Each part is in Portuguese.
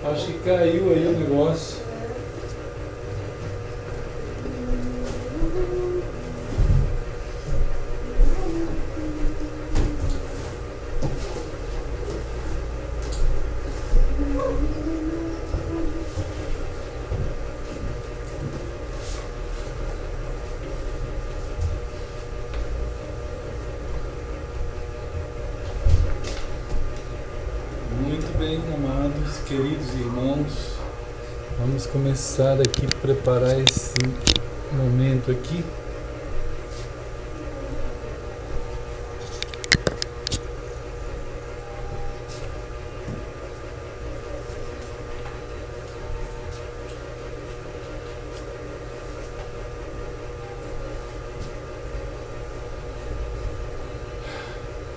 Acho que caiu aí o negócio. Muito bem, amados, queridos irmãos, vamos começar aqui a preparar esse momento aqui.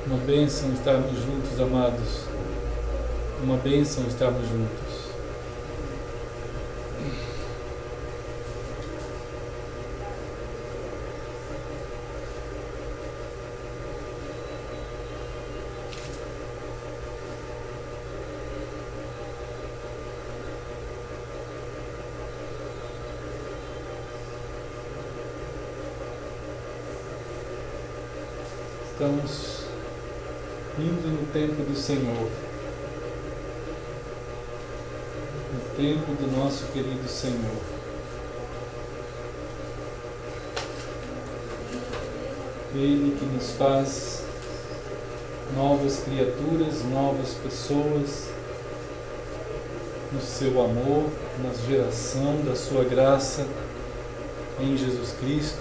Uma bênção estarmos juntos, amados. Uma bênção estarmos juntos. Estamos indo no tempo do Senhor. O tempo do nosso querido Senhor. Ele que nos faz novas criaturas, novas pessoas, no seu amor, na geração da sua graça em Jesus Cristo.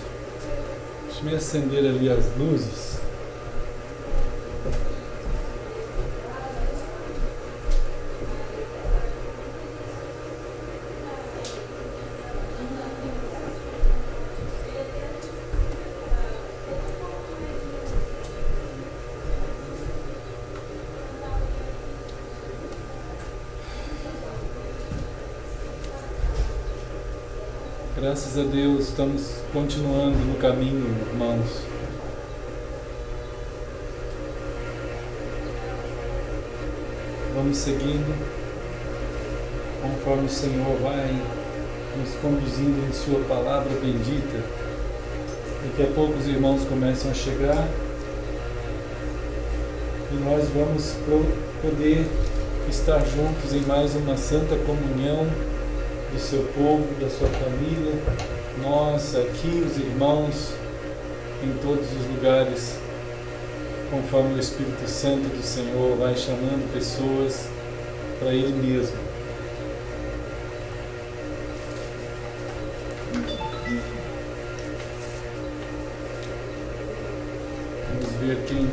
Deixa-me acender ali as luzes. Graças a Deus, estamos continuando no caminho, irmãos. Vamos seguindo conforme o Senhor vai nos conduzindo em Sua palavra bendita. Daqui a pouco os irmãos começam a chegar e nós vamos poder estar juntos em mais uma santa comunhão do seu povo, da sua família, nós aqui, os irmãos, em todos os lugares, conforme o Espírito Santo do Senhor vai chamando pessoas para Ele mesmo. Vamos ver quem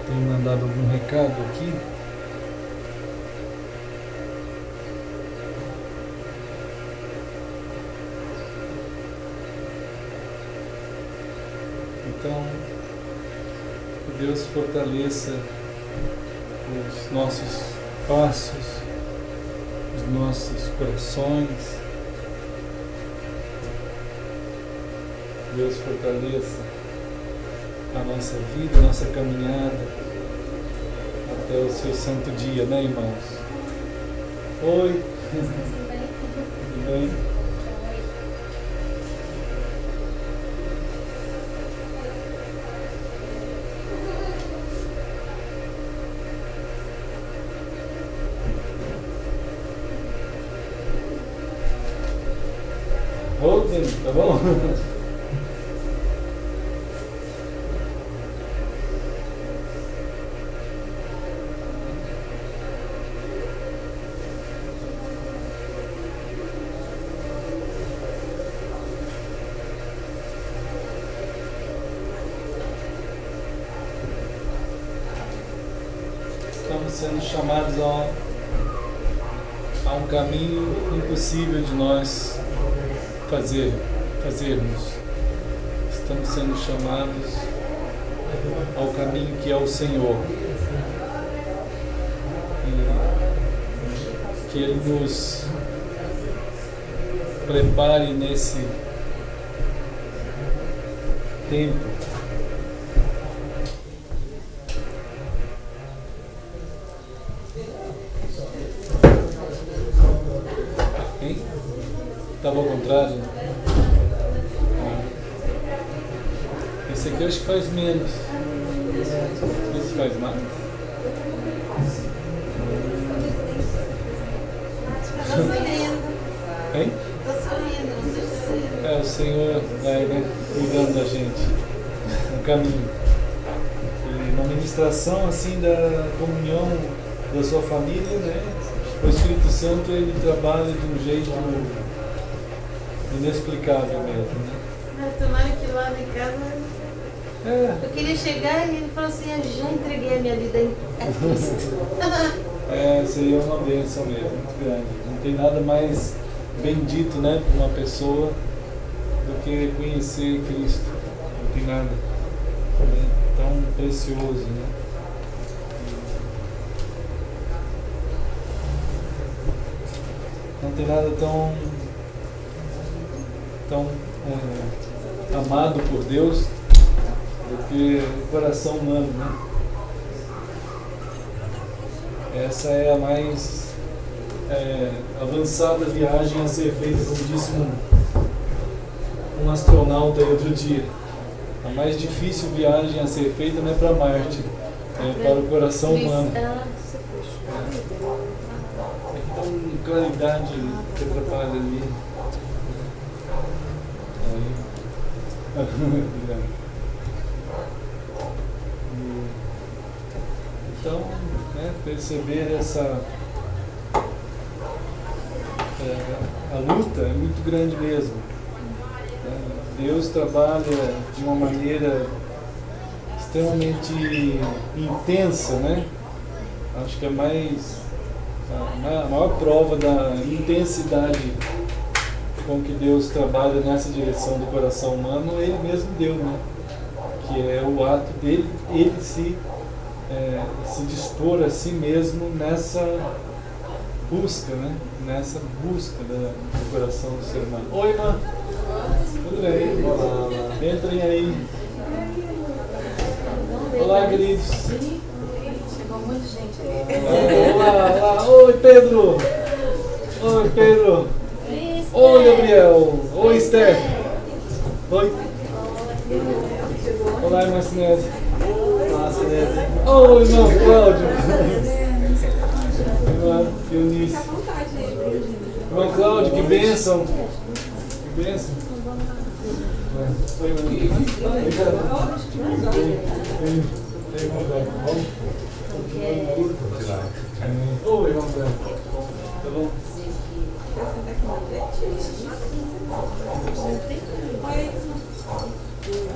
tem mandado algum recado aqui. Então, que Deus fortaleça os nossos passos, os nossos corações. Deus fortaleça a nossa vida, a nossa caminhada. É o seu santo dia, né, irmãos? Oi. Tudo bem? Holden, tá bom? Estamos sendo chamados a um caminho impossível de nós fazermos. Estamos sendo chamados ao caminho que é o Senhor. E que Ele nos prepare nesse tempo. Estava ao contrário. Esse aqui eu acho que faz menos. Esse faz mais. Estou sorrindo. Hein? Estou sorrindo, não sei se... O Senhor vai, né, cuidando da gente no caminho. E na ministração assim da comunhão da sua família, né? O Espírito Santo ele trabalha de um jeito inexplicável mesmo, né? Tomara que lá em casa... Eu queria chegar e ele falou assim, eu já entreguei a minha vida a Cristo. Seria uma bênção mesmo, muito grande. Não tem nada mais bendito, né, para uma pessoa do que conhecer Cristo. Não tem nada tão precioso, né? Não tem nada tão amado por Deus do que o coração humano, né? Essa é a mais avançada viagem a ser feita, como disse um astronauta aí outro dia. A mais difícil viagem a ser feita não é para Marte, é para o coração humano. Claridade que atrapalha ali. Então, né, perceber essa a luta é muito grande mesmo. Deus trabalha de uma maneira extremamente intensa, né? Acho que é a maior prova da intensidade com que Deus trabalha nessa direção do coração humano, Ele mesmo deu, né? Que é o ato dele, Ele se dispor a si mesmo nessa busca, né? Nessa busca do coração do ser humano. Oi, irmã! Tudo bem? Olá! Entrem aí! Olá, queridos! Chegou muita gente aqui. Olá! Oi, Pedro! Oi, Pedro! Oi, Gabriel! Oi, Esther! Oi! Olá, irmã Sinese! Olá, Sinese! Oi, irmão Cláudio! Irmã Eunice! Irmã Cláudio, que bênção! Que bênção! Oi, irmã! Oi, irmão Zé! Tá bom?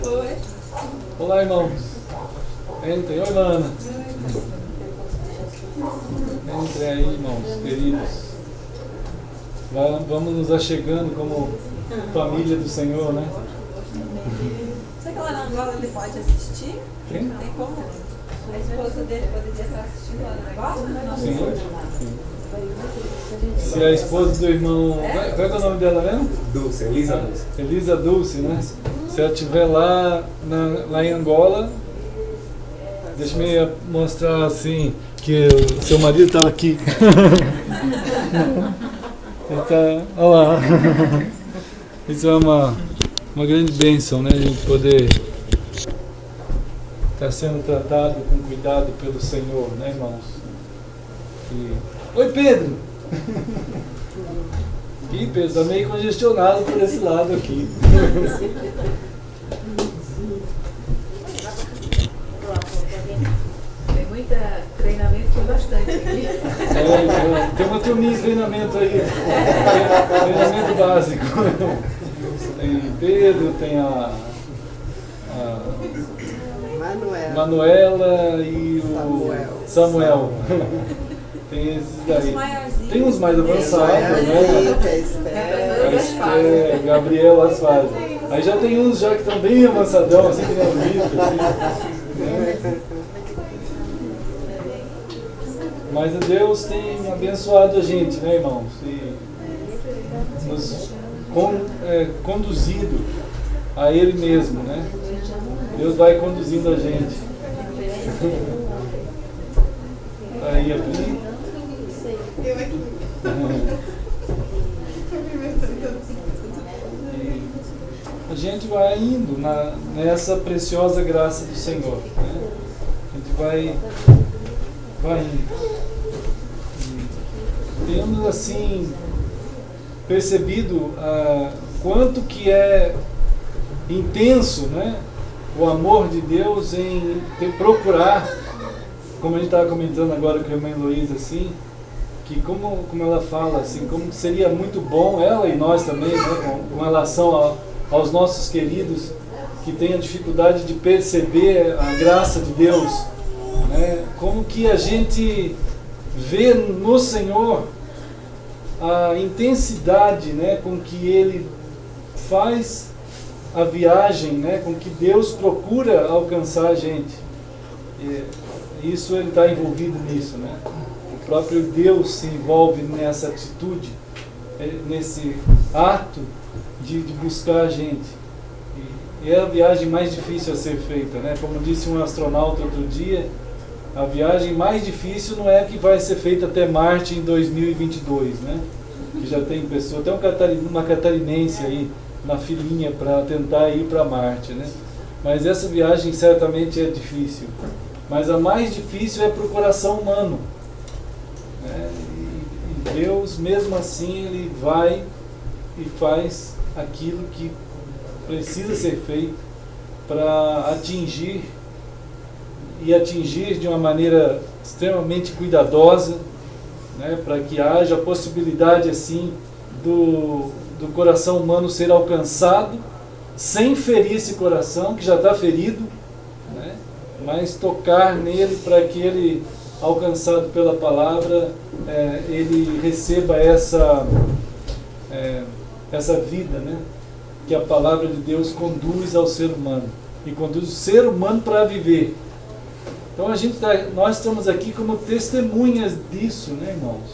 Oi. Olá, irmãos. Entrem. Oi, Mana. Entrem aí, irmãos, queridos. Vamos nos achegando como família do Senhor, né? Será que lá na Angola ele pode assistir? Quem? Tem como? A esposa dele poderia estar assistindo lá na Angola? Sim. Se a esposa do irmão... Qual é o nome dela mesmo? Dulce, Elisa Dulce. Elisa Dulce, né? Se ela estiver lá em Angola, deixa-me mostrar assim que o seu marido estava aqui. Então, olha lá. Isso é uma grande bênção, né? A gente poder estar sendo tratado com cuidado pelo Senhor, né, irmãos? Oi, Pedro! Ih, Pedro, está meio congestionado por esse lado aqui. Tem muito treinamento, tem bastante aqui. Tem uma turminha de treinamento aí. Treinamento básico. Tem Pedro, tem a Manuela e o Samuel. Tem esses daí. Tem uns mais avançados, né? Gabriel Asfalho. Aí já tem uns já que estão bem avançadão, assim que nem o Vitor, assim. Mas Deus tem abençoado a gente, né, irmãos? E nos conduzido a Ele mesmo, né? Deus vai conduzindo a gente. Aí, aqui. Eu aqui. A gente vai indo nessa preciosa graça do Senhor, né? A gente vai indo. E temos assim percebido quanto que é intenso, né, o amor de Deus em procurar, como a gente estava comentando agora com a irmã Heloísa, assim, que como ela fala, assim, como seria muito bom, ela e nós também, né, com relação aos nossos queridos que têm a dificuldade de perceber a graça de Deus, né, como que a gente vê no Senhor a intensidade, né, com que Ele faz a viagem, né, com que Deus procura alcançar a gente. Isso Ele está envolvido nisso, né? O próprio Deus se envolve nessa atitude, nesse ato de buscar a gente. E é a viagem mais difícil a ser feita, né? Como disse um astronauta outro dia, a viagem mais difícil não é a que vai ser feita até Marte em 2022, né? Que já tem pessoa, até uma catarinense aí na filinha para tentar ir para Marte, né? Mas essa viagem certamente é difícil. Mas a mais difícil é para o coração humano, né? E Deus, mesmo assim, Ele vai e faz aquilo que precisa ser feito para atingir de uma maneira extremamente cuidadosa, né, para que haja a possibilidade assim do coração humano ser alcançado sem ferir esse coração que já está ferido, né, mas tocar nele para que ele, alcançado pela palavra, ele receba essa vida, né, que a palavra de Deus conduz ao ser humano e conduz o ser humano para viver. Então nós estamos aqui como testemunhas disso, né, irmãos?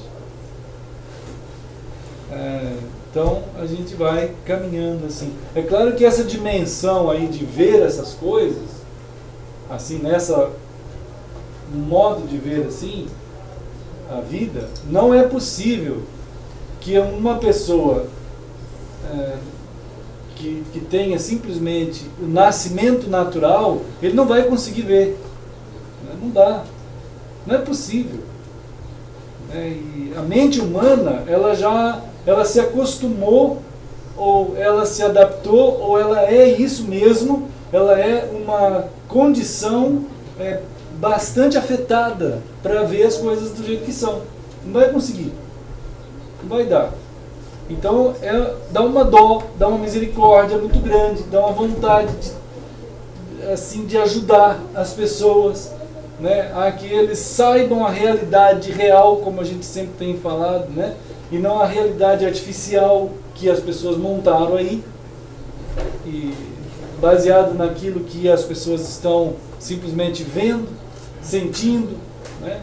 Então a gente vai caminhando assim. É claro que essa dimensão aí de ver essas coisas, assim, nessa modo de ver assim a vida, não é possível que uma pessoa que tenha simplesmente o nascimento natural, ele não vai conseguir ver. Não dá, não é possível. E a mente humana, ela se acostumou, ou ela se adaptou, ou ela é isso mesmo, ela é uma condição bastante afetada para ver as coisas do jeito que são. Não vai conseguir, não vai dar. Então dá uma dó, dá uma misericórdia muito grande, dá uma vontade de ajudar as pessoas, né, a que eles saibam a realidade real, como a gente sempre tem falado, né, e não a realidade artificial que as pessoas montaram aí, e baseado naquilo que as pessoas estão simplesmente vendo, sentindo, né.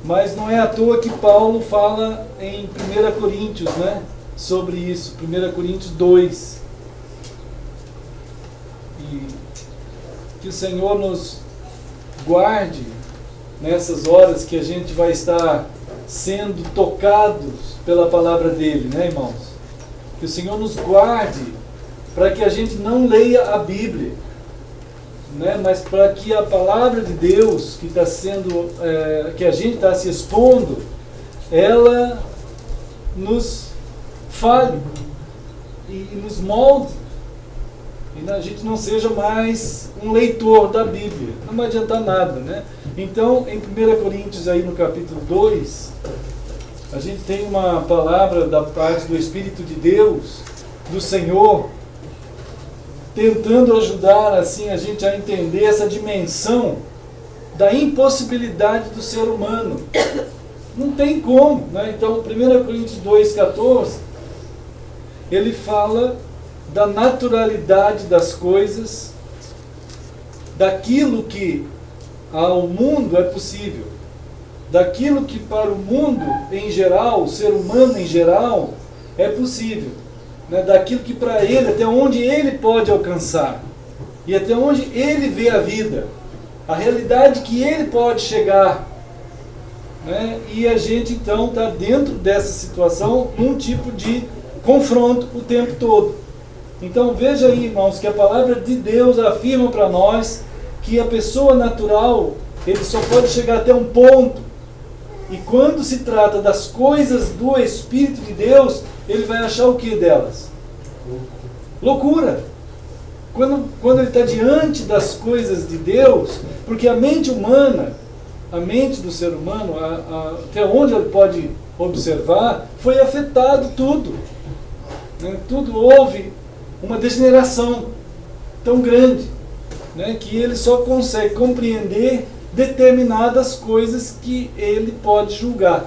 Mas não é à toa que Paulo fala em 1 Coríntios, né, sobre isso, 1 Coríntios 2. E que o Senhor nos guarde nessas horas que a gente vai estar sendo tocados pela palavra dele, né, irmãos? Que o Senhor nos guarde para que a gente não leia a Bíblia, né, mas para que a palavra de Deus que está sendo, que a gente está se expondo, ela nos fale e nos molde, e a gente não seja mais um leitor da Bíblia. Não vai adiantar nada, né? Então, em 1 Coríntios, aí no capítulo 2, a gente tem uma palavra da parte do Espírito de Deus, do Senhor, tentando ajudar assim a gente a entender essa dimensão da impossibilidade do ser humano. Não tem como, né? Então, 1 Coríntios 2,14, ele fala da naturalidade das coisas, daquilo que ao mundo é possível, daquilo que para o mundo em geral, o ser humano em geral, é possível, né? Daquilo que para ele, até onde ele pode alcançar, e até onde ele vê a vida, a realidade que ele pode chegar, né? E a gente então está dentro dessa situação, num tipo de confronto o tempo todo. Então veja aí, irmãos, que a palavra de Deus afirma para nós que a pessoa natural, ele só pode chegar até um ponto. E quando se trata das coisas do Espírito de Deus, ele vai achar o que delas? Loucura. Quando ele está diante das coisas de Deus, porque a mente humana, a mente do ser humano, até onde ele pode observar, foi afetado tudo. Né? Tudo houve uma degeneração tão grande, né, que ele só consegue compreender determinadas coisas que ele pode julgar.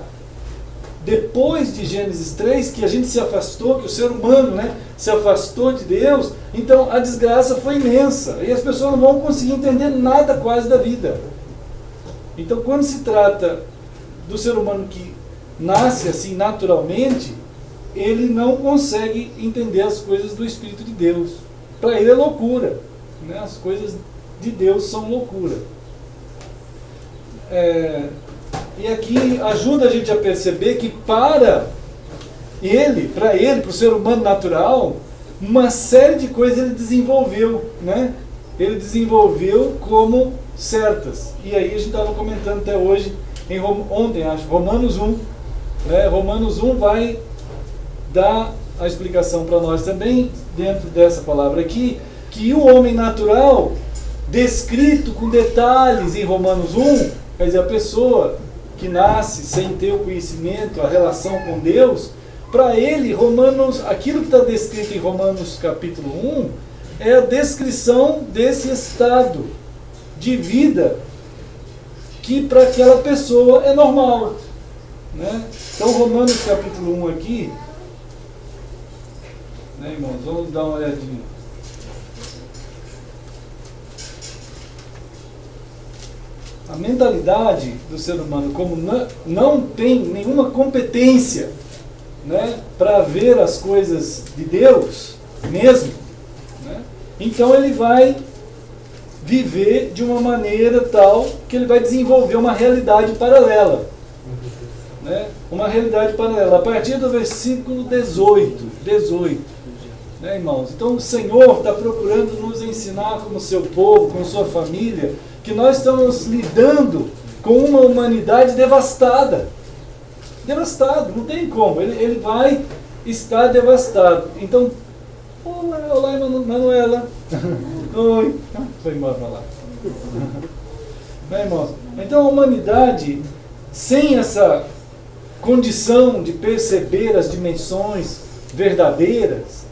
Depois de Gênesis 3, que a gente se afastou, que o ser humano, né, se afastou de Deus, então a desgraça foi imensa, e as pessoas não vão conseguir entender nada quase da vida. Então, quando se trata do ser humano que nasce assim naturalmente, ele não consegue entender as coisas do Espírito de Deus. Para ele é loucura, né? As coisas de Deus são loucura. E aqui ajuda a gente a perceber que para o ser humano natural, uma série de coisas ele desenvolveu, né? Ele desenvolveu como certas. E aí a gente estava comentando até hoje, ontem acho, Romanos 1. Né? Romanos 1 vai dar a explicação para nós também, dentro dessa palavra aqui, que o homem natural, descrito com detalhes em Romanos 1, quer dizer, a pessoa que nasce sem ter o conhecimento, a relação com Deus, para ele, aquilo que está descrito em Romanos capítulo 1, é a descrição desse estado de vida que para aquela pessoa é normal. Né? Então, Romanos capítulo 1 aqui, né, irmãos, vamos dar uma olhadinha. A mentalidade do ser humano, como não tem nenhuma competência, né, para ver as coisas de Deus mesmo, né, então ele vai viver de uma maneira tal que ele vai desenvolver uma realidade paralela. Né, uma realidade paralela. A partir do versículo 18. Né, irmãos? Então o Senhor está procurando nos ensinar como seu povo, com sua família, que nós estamos lidando com uma humanidade devastada. Devastado, não tem como. Ele vai estar devastado. Então, olá, Manuela. Oi. Foi embora para lá. Né, irmãos? Então a humanidade, sem essa condição de perceber as dimensões verdadeiras,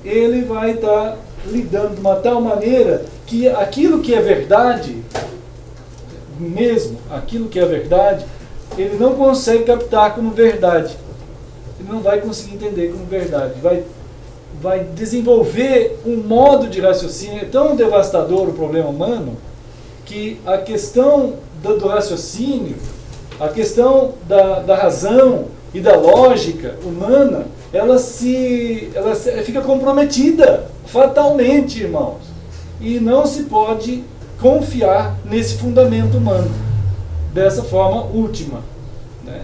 ele vai estar lidando de uma tal maneira que aquilo que é verdade, mesmo aquilo que é verdade, ele não consegue captar como verdade. Ele não vai conseguir entender como verdade. Vai desenvolver um modo de raciocínio. É tão devastador o problema humano que a questão do raciocínio, a questão da razão e da lógica humana, ela fica comprometida fatalmente, irmãos. E não se pode confiar nesse fundamento humano. dessa forma última, né?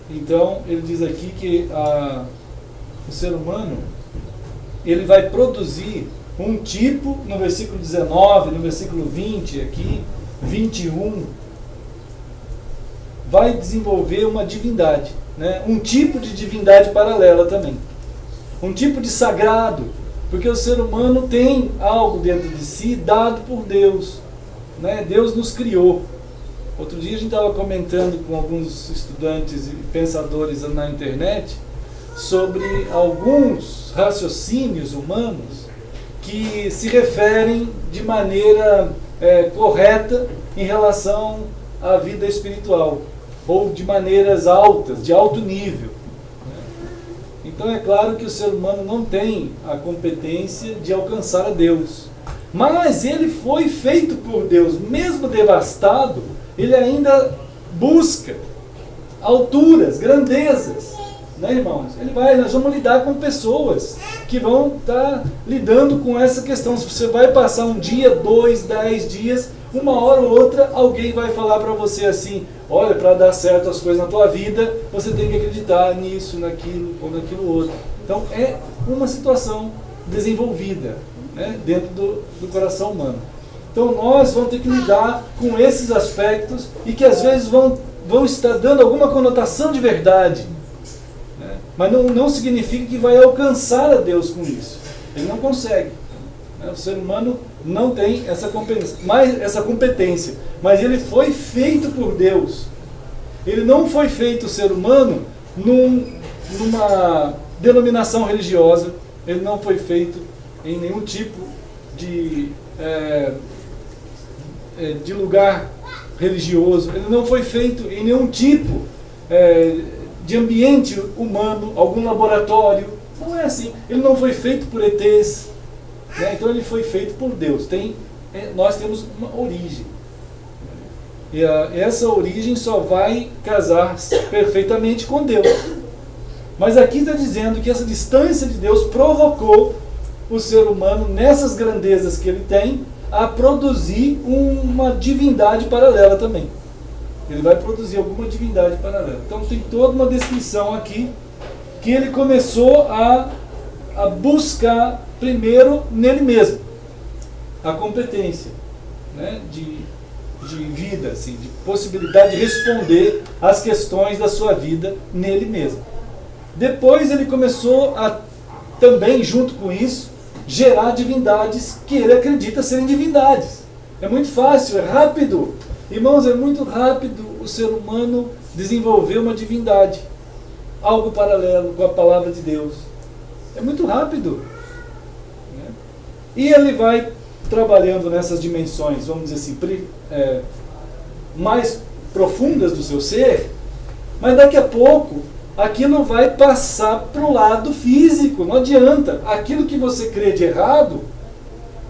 Então ele diz aqui que o ser humano, ele vai produzir um tipo, no versículo 19, no versículo 20 aqui, 21, vai desenvolver uma divindade, né? Um tipo de divindade paralela também, um tipo de sagrado, porque o ser humano tem algo dentro de si dado por Deus, né? Deus nos criou. Outro dia a gente estava comentando com alguns estudantes e pensadores na internet sobre alguns raciocínios humanos que se referem de maneira correta em relação à vida espiritual, ou de maneiras altas, de alto nível. Então é claro que o ser humano não tem a competência de alcançar a Deus, mas ele foi feito por Deus, mesmo devastado, ele ainda busca alturas, grandezas, né, irmãos? Nós vamos lidar com pessoas que vão estar lidando com essa questão. Se você vai passar um dia, 2, 10 dias, uma hora ou outra, alguém vai falar para você assim: olha, para dar certo as coisas na tua vida, você tem que acreditar nisso, naquilo ou naquilo outro. Então é uma situação desenvolvida, né, dentro do coração humano. Então nós vamos ter que lidar com esses aspectos e que às vezes vão estar dando alguma conotação de verdade, né? Mas não significa que vai alcançar a Deus com isso. Ele não consegue, né? O ser humano não tem essa competência, mas ele foi feito por Deus. Ele não foi feito, o ser humano, numa denominação religiosa. Ele não foi feito em nenhum tipo de lugar religioso. Ele não foi feito em nenhum tipo de ambiente humano, algum laboratório. Não é assim. Ele não foi feito por ETs, né? Então ele foi feito por Deus. Nós temos uma origem. E essa origem só vai casar perfeitamente com Deus. Mas aqui está dizendo que essa distância de Deus provocou o ser humano, nessas grandezas que ele tem, a produzir uma divindade paralela também. Ele vai produzir alguma divindade paralela. Então tem toda uma descrição aqui que ele começou a buscar primeiro nele mesmo a competência, né, de vida, assim, de possibilidade de responder às questões da sua vida nele mesmo. Depois ele começou a também, junto com isso, gerar divindades que ele acredita serem divindades. É muito fácil, é rápido. Irmãos, é muito rápido o ser humano desenvolver uma divindade, algo paralelo com a palavra de Deus. É muito rápido, né? E ele vai trabalhando nessas dimensões, vamos dizer assim, mais profundas do seu ser, mas daqui a pouco aquilo vai passar para o lado físico. Não adianta. Aquilo que você crê de errado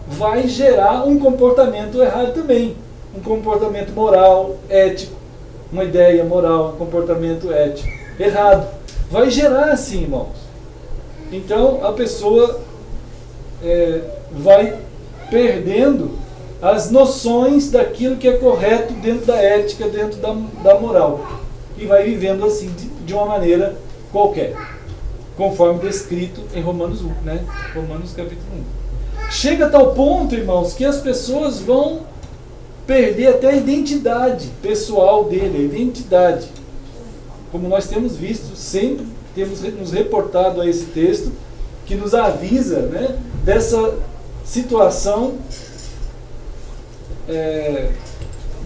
vai gerar um comportamento errado também. Um comportamento moral, ético. Uma ideia moral, um comportamento ético errado. Vai gerar assim, irmãos. Então a pessoa vai perdendo as noções daquilo que é correto dentro da ética, dentro da moral. E vai vivendo assim, de uma maneira qualquer, conforme descrito em Romanos 1, né? Romanos capítulo 1. Chega a tal ponto, irmãos, que as pessoas vão perder até a identidade pessoal dele, a identidade. Como nós temos visto, sempre temos nos reportado a esse texto, que nos avisa, né, dessa situação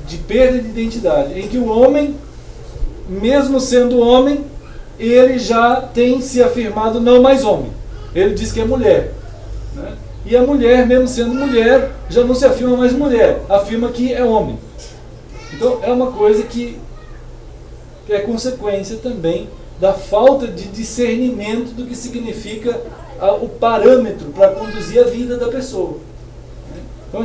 de perda de identidade, em que o homem, mesmo sendo homem, ele já tem se afirmado não mais homem. Ele diz que é mulher, né? E a mulher, mesmo sendo mulher, já não se afirma mais mulher, afirma que é homem. Então é uma coisa que é consequência também da falta de discernimento do que significa o parâmetro para conduzir a vida da pessoa. Então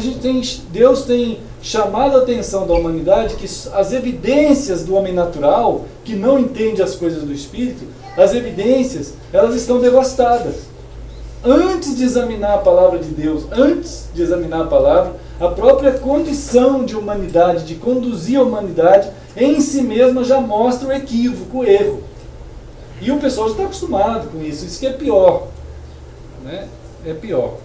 Deus tem chamado a atenção da humanidade que as evidências do homem natural, que não entende as coisas do Espírito, as evidências, elas estão devastadas. Antes de examinar a palavra de Deus, antes de examinar a palavra, A própria condição de humanidade, de conduzir a humanidade, em si mesma já mostra o equívoco, o erro. E o pessoal já está acostumado com isso. Isso que é pior. Né? É pior.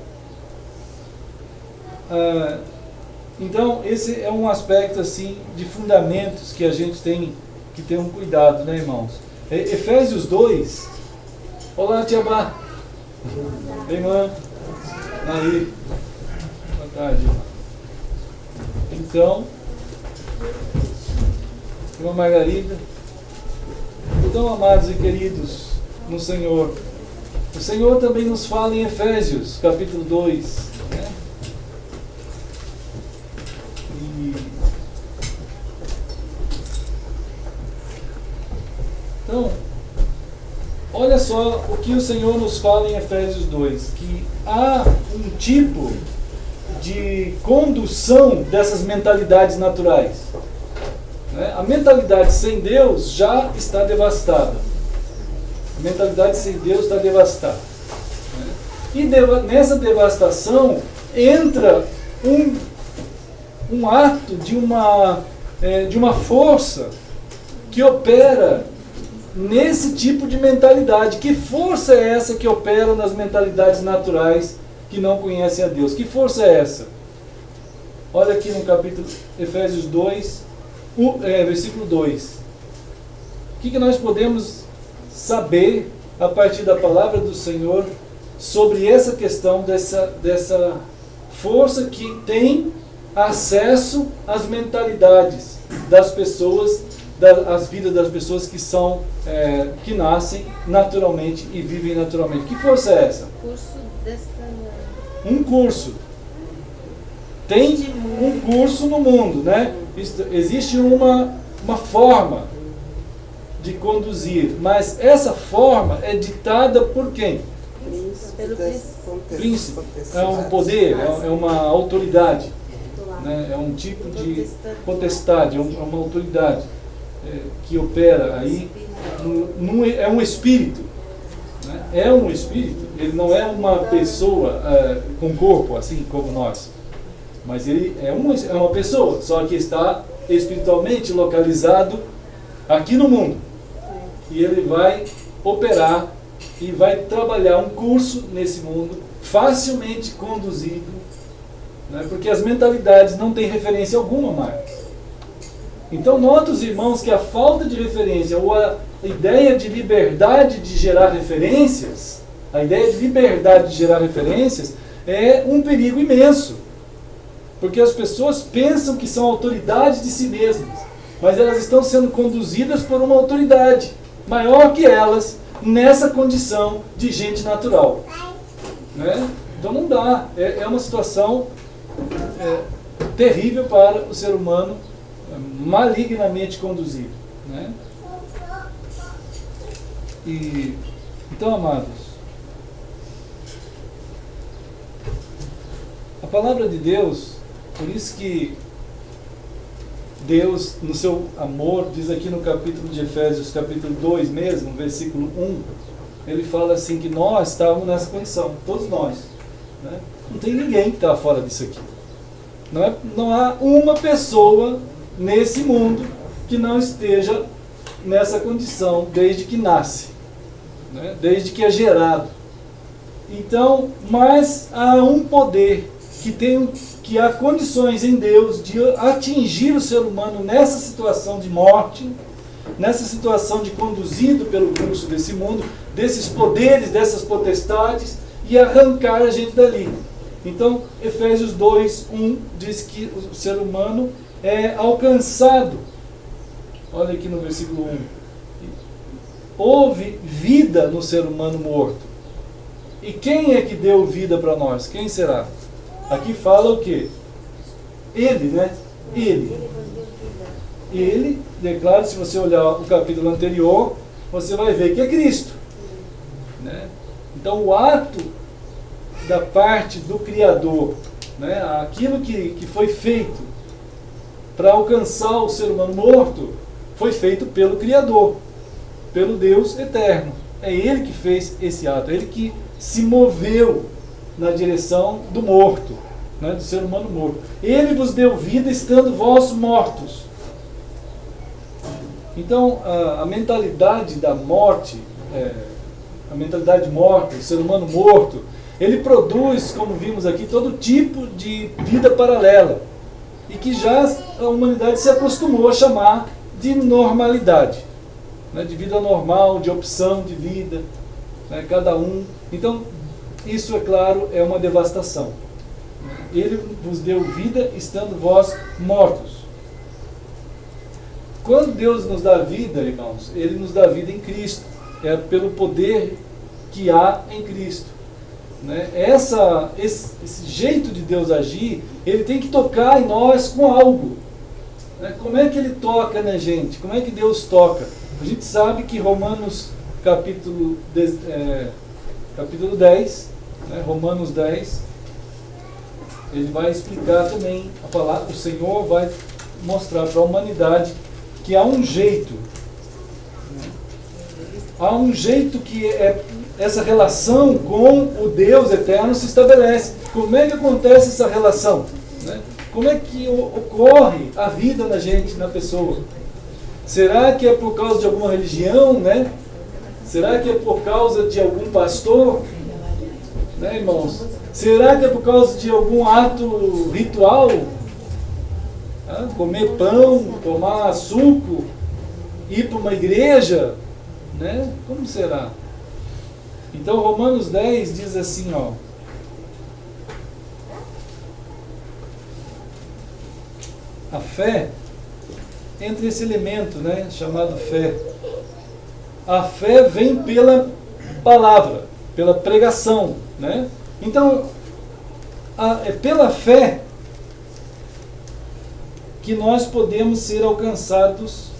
Então, esse é um aspecto assim, de fundamentos que a gente tem que ter um cuidado, né, irmãos? Efésios 2. Olá, Tia Bá. Irmã. Aí. Boa tarde. Então, irmã Margarida. Então, amados e queridos no Senhor, o Senhor também nos fala em Efésios, capítulo 2, né? Então, olha só o que o Senhor nos fala em Efésios 2, que há um tipo de condução dessas mentalidades naturais. Né? A mentalidade sem Deus já está devastada. A mentalidade sem Deus está devastada. Né? E nessa devastação entra um ato de uma força que opera nesse tipo de mentalidade. Que força é essa que opera nas mentalidades naturais que não conhecem a Deus? Que força é essa? Olha aqui no capítulo Efésios 2, versículo 2. O que nós podemos saber a partir da palavra do Senhor sobre essa questão dessa força que tem acesso às mentalidades das pessoas, às vidas das pessoas que nascem naturalmente e vivem naturalmente? Que força é essa? Um curso. Tem um curso no mundo, né? Existe uma forma de conduzir, mas essa forma é ditada por quem? Príncipe. É um poder, é uma autoridade, né? É um tipo de potestade, é uma autoridade que opera aí. É um espírito. Né? É um espírito, ele não é uma pessoa com corpo, assim como nós. Mas ele é uma pessoa, só que está espiritualmente localizado aqui no mundo. E ele vai operar e vai trabalhar um curso nesse mundo, facilmente conduzido, né? Porque as mentalidades não têm referência alguma mais. Então, nota os irmãos que a falta de referência, ou a ideia de liberdade de gerar referências, é um perigo imenso. Porque as pessoas pensam que são autoridades de si mesmas, mas elas estão sendo conduzidas por uma autoridade maior que elas, nessa condição de gente natural. Né? Então não dá. É uma situação terrível para o ser humano, malignamente conduzido. Né? Então, amados, a palavra de Deus, por isso que Deus, no seu amor, diz aqui no capítulo de Efésios, capítulo 2 mesmo, versículo 1, ele fala assim que nós estávamos nessa condição, todos nós. Né? Não tem ninguém que está fora disso aqui. Não há uma pessoa nesse mundo que não esteja nessa condição desde que nasce, né? Desde que é gerado. Então, mas há um poder que há condições em Deus de atingir o ser humano nessa situação de morte, nessa situação de conduzido pelo curso desse mundo, desses poderes, dessas potestades, e arrancar a gente dali. Então, Efésios 2, 1 diz que o ser humano é alcançado. Olha aqui no versículo 1. Houve vida no ser humano morto. E quem é que deu vida para nós? Quem será? Aqui fala o quê? Ele, né? Ele, declara, se você olhar o capítulo anterior, você vai ver que é Cristo. Né? Então o ato da parte do Criador, né? Aquilo que foi feito para alcançar o ser humano morto, foi feito pelo Criador, pelo Deus eterno. É Ele que fez esse ato, é Ele que se moveu na direção do morto. né, do ser humano morto. Ele vos deu vida estando vós mortos. Então, a mentalidade da morte, a mentalidade morta, o ser humano morto, ele produz, como vimos aqui, todo tipo de vida paralela. E que já a humanidade se acostumou a chamar de normalidade, né, de vida normal, de opção de vida, né, cada um. Então, isso, é claro, é uma devastação. Ele vos deu vida estando vós mortos. Quando Deus nos dá vida, irmãos, Ele nos dá vida em Cristo. É pelo poder que há em Cristo. Né? Esse jeito de Deus agir, Ele tem que tocar em nós com algo. Né? Como é que Ele toca na gente? Como é que Deus toca? A gente sabe que Romanos capítulo 10, né? Romanos 10, ele vai explicar também a palavra. O Senhor vai mostrar para a humanidade que há um jeito. Há um jeito que essa relação com o Deus eterno se estabelece. Como é que acontece essa relação? Né? Como é que ocorre a vida da gente, na pessoa? Será que é por causa de alguma religião, né? Será que é por causa de algum pastor? Né, irmãos? Será que é por causa de algum ato ritual? Comer pão, tomar suco, ir para uma igreja? Né? Como será? Então Romanos 10 diz assim, ó. A fé, entre esse elemento, né, chamado fé. A fé vem pela palavra, pela pregação, né? Então, é pela fé que nós podemos ser alcançados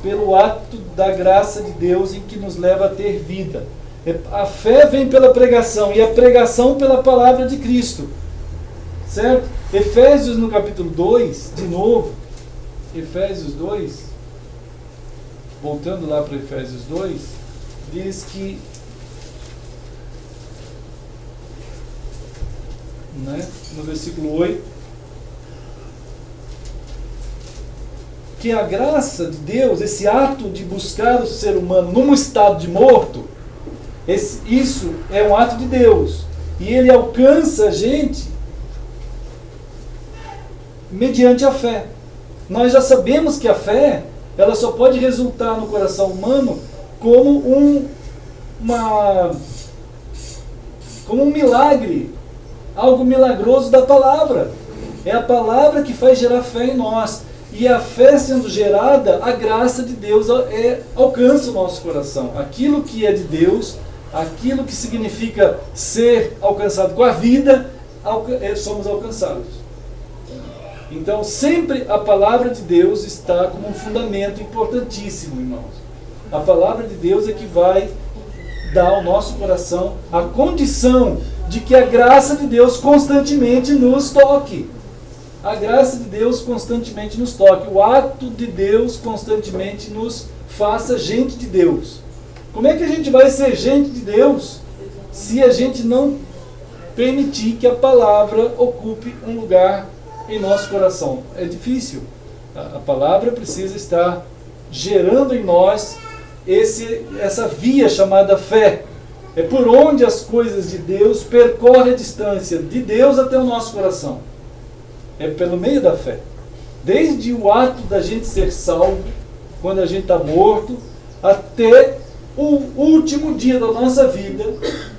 pelo ato da graça de Deus em que nos leva a ter vida. A fé vem pela pregação e a pregação pela palavra de Cristo. Certo? Efésios no capítulo 2, de novo, Efésios 2, voltando lá para Efésios 2, diz que, né, no versículo 8, que a graça de Deus, esse ato de buscar o ser humano num estado de morto, isso é um ato de Deus. E ele alcança a gente mediante a fé. Nós já sabemos que a fé, ela só pode resultar no coração humano como um milagre, algo milagroso da palavra. É a palavra que faz gerar fé em nós. E a fé sendo gerada, a graça de Deus alcança o nosso coração. Aquilo que é de Deus, aquilo que significa ser alcançado com a vida, somos alcançados. Então, sempre a palavra de Deus está como um fundamento importantíssimo, irmãos. A palavra de Deus é que vai dar ao nosso coração a condição de que a graça de Deus constantemente nos toque. A graça de Deus constantemente nos toque. O ato de Deus constantemente nos faça gente de Deus. Como é que a gente vai ser gente de Deus se a gente não permitir que a palavra ocupe um lugar em nosso coração? É difícil. A palavra precisa estar gerando em nós essa via chamada fé. É por onde as coisas de Deus percorrem a distância de Deus até o nosso coração. É pelo meio da fé. Desde o ato da gente ser salvo, quando a gente está morto, até o último dia da nossa vida,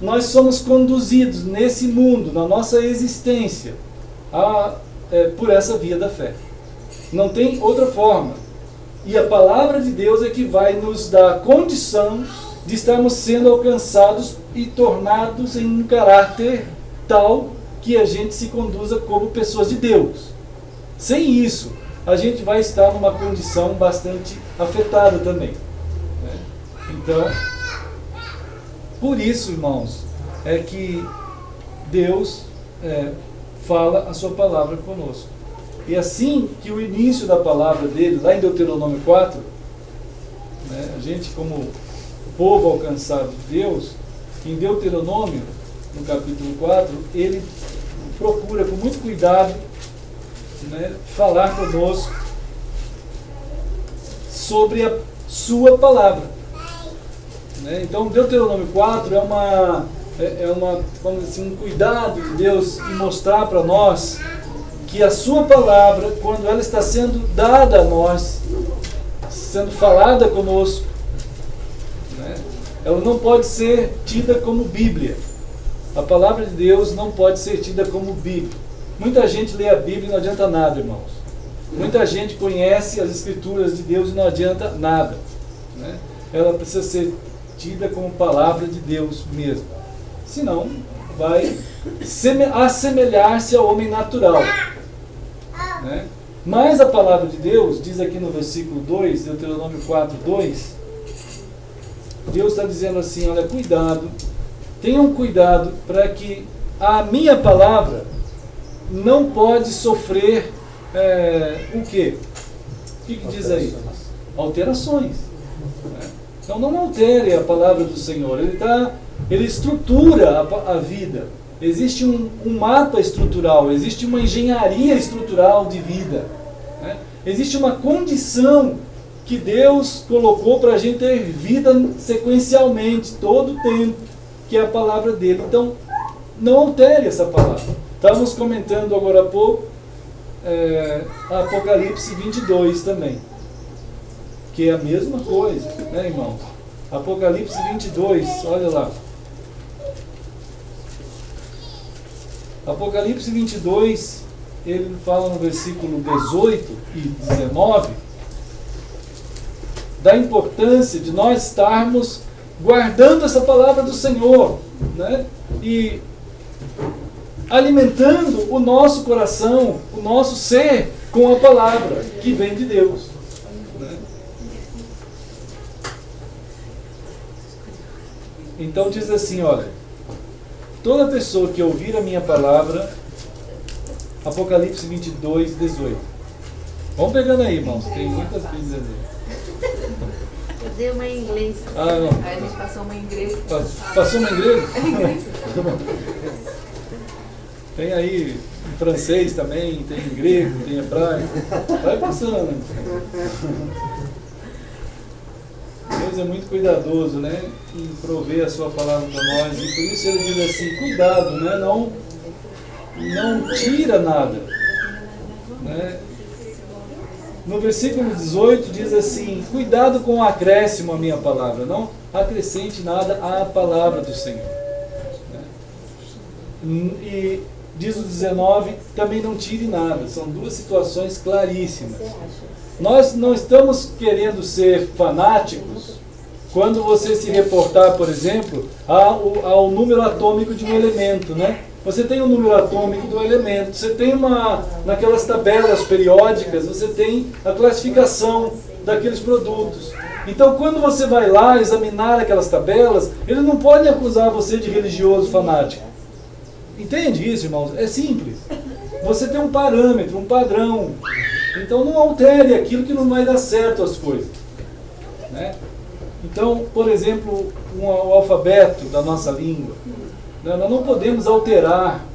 nós somos conduzidos nesse mundo, na nossa existência, por essa via da fé. Não tem outra forma. E a palavra de Deus é que vai nos dar a condição de estarmos sendo alcançados e tornados em um caráter tal que a gente se conduza como pessoas de Deus. Sem isso, a gente vai estar numa condição bastante afetada também. Né? Então, por isso, irmãos, é que Deus fala a sua palavra conosco. E assim que o início da palavra dele, lá em Deuteronômio 4, né, a gente como povo alcançado de Deus, em Deuteronômio, no capítulo 4, ele procura com muito cuidado, né, falar conosco sobre a sua palavra. Né? Então, Deuteronômio 4 é vamos dizer assim, um cuidado de Deus em mostrar para nós que a sua palavra, quando ela está sendo dada a nós, sendo falada conosco, né, ela não pode ser tida como Bíblia. A palavra de Deus não pode ser tida como Bíblia. Muita gente lê a Bíblia e não adianta nada, irmãos. Muita gente conhece as Escrituras de Deus e não adianta nada. Né? Ela precisa ser tida como palavra de Deus mesmo. Senão, vai assemelhar-se ao homem natural. Né? Mas a palavra de Deus, diz aqui no versículo 2, Deuteronômio 4, 2, Deus está dizendo assim, olha, cuidado, tenham cuidado para que a minha palavra não pode sofrer o quê? O que diz aí? Alterações. Né? Então não altere a palavra do Senhor. Ele estrutura a vida. Existe um mapa estrutural, existe uma engenharia estrutural de vida. Né? Existe uma condição que Deus colocou para a gente ter vida sequencialmente, todo o tempo, que é a palavra dele. Então, não altere essa palavra. Estávamos comentando agora há pouco Apocalipse 22 também, que é a mesma coisa, né, irmãos? Apocalipse 22, olha lá. Apocalipse 22, ele fala no versículo 18 e 19 da importância de nós estarmos guardando essa palavra do Senhor, né? E alimentando o nosso coração, o nosso ser com a palavra que vem de Deus. Né? Então diz assim, olha, toda pessoa que ouvir a minha palavra, Apocalipse 22, 18. Vamos pegando aí, irmãos, tem muitas Bíblias ali. Eu dei uma em inglês. Ah, não. Aí a gente passou uma em grego. Passou uma em grego? Tem aí em francês também, tem em grego, tem em hebraico. Vai passando. Deus é muito cuidadoso, né, em prover a sua palavra para nós. E por isso ele diz assim, cuidado, né, não tira nada. Né? No versículo 18 diz assim, cuidado com o acréscimo à minha palavra, não acrescente nada à palavra do Senhor. E diz o 19, também não tire nada. São duas situações claríssimas. Nós não estamos querendo ser fanáticos quando você se reportar, por exemplo, ao número atômico de um elemento, né? Você tem o número atômico do elemento, você tem naquelas tabelas periódicas, você tem a classificação daqueles produtos. Então, quando você vai lá examinar aquelas tabelas, ele não pode acusar você de religioso fanático. Entende isso, irmãos? É simples. Você tem um parâmetro, um padrão. Então, não altere aquilo que não vai dar certo as coisas. Né? Então, por exemplo, o alfabeto da nossa língua. Nós não podemos alterar.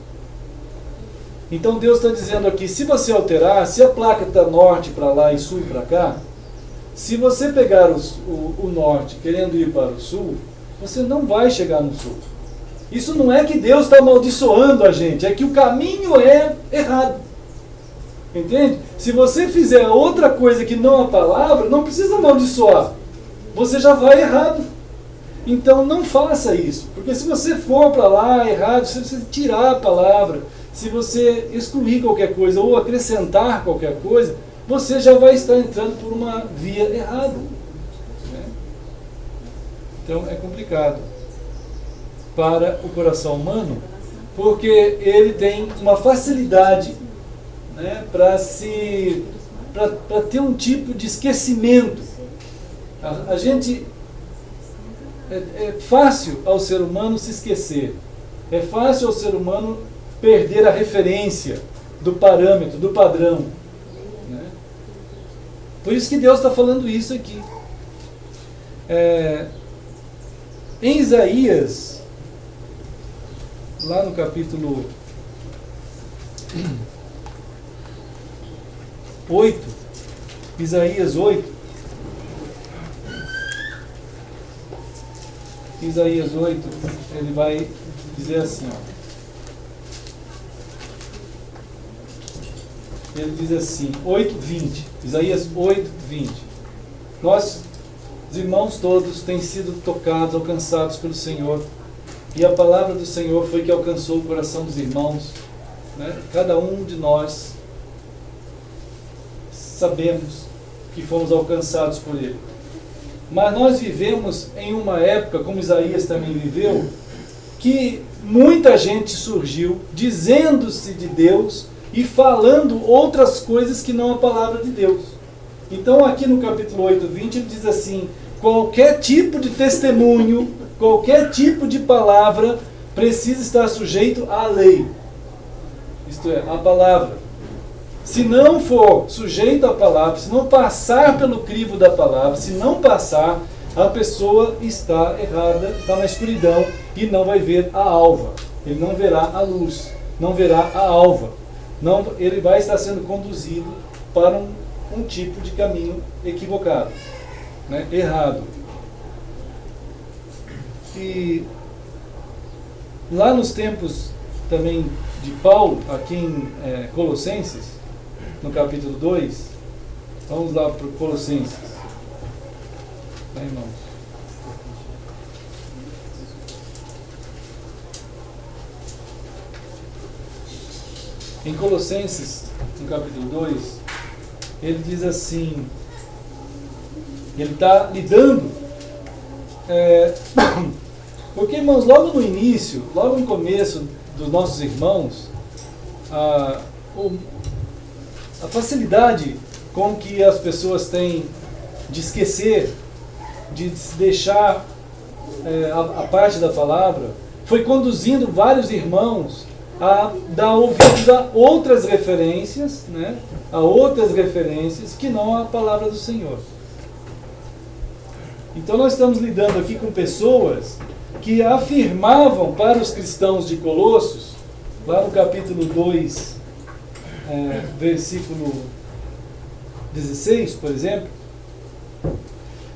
Então Deus está dizendo aqui, se você alterar, se a placa está norte para lá e sul para cá, se você pegar o norte querendo ir para o sul, você não vai chegar no sul. Isso não é que Deus está amaldiçoando a gente, é que o caminho é errado. Entende? Se você fizer outra coisa que não a palavra, não precisa amaldiçoar. Você já vai errado. Então não faça isso, porque se você for para lá errado, se você tirar a palavra, se você excluir qualquer coisa ou acrescentar qualquer coisa, você já vai estar entrando por uma via errada. Né? Então é complicado para o coração humano, porque ele tem uma facilidade, né, para ter um tipo de esquecimento. A gente... É fácil ao ser humano se esquecer. É fácil ao ser humano perder a referência do parâmetro, do padrão. Né? Por isso que Deus está falando isso aqui. Em Isaías, lá no capítulo 8, Isaías 8. Isaías 8, ele vai dizer assim, ó. Ele diz assim, 8:20, Isaías 8:20. Nós, os irmãos todos, têm sido tocados, alcançados pelo Senhor. E a palavra do Senhor foi que alcançou o coração dos irmãos. Né? Cada um de nós sabemos que fomos alcançados por Ele. Mas nós vivemos em uma época, como Isaías também viveu, que muita gente surgiu dizendo-se de Deus e falando outras coisas que não a palavra de Deus. Então aqui no capítulo 8:20 ele diz assim, qualquer tipo de testemunho, qualquer tipo de palavra precisa estar sujeito à lei. Isto é, à palavra. Se não for sujeito à palavra, se não passar pelo crivo da palavra, se não passar, a pessoa está errada, está na escuridão e não vai ver a alva. Ele não verá a luz, não verá a alva. Não, ele vai estar sendo conduzido para um tipo de caminho equivocado, né? Errado. E lá nos tempos também de Paulo, aqui em Colossenses, no capítulo 2, vamos lá para o Colossenses, né, irmãos? Em Colossenses, no capítulo 2, ele diz assim, ele está lidando, porque, irmãos, logo no início, logo no começo dos nossos irmãos, a facilidade com que as pessoas têm de esquecer, de se deixar a parte da palavra, foi conduzindo vários irmãos a dar ouvidos a outras referências, né? A outras referências que não a palavra do Senhor. Então nós estamos lidando aqui com pessoas que afirmavam para os cristãos de Colossos, lá no capítulo 2, versículo 16, por exemplo,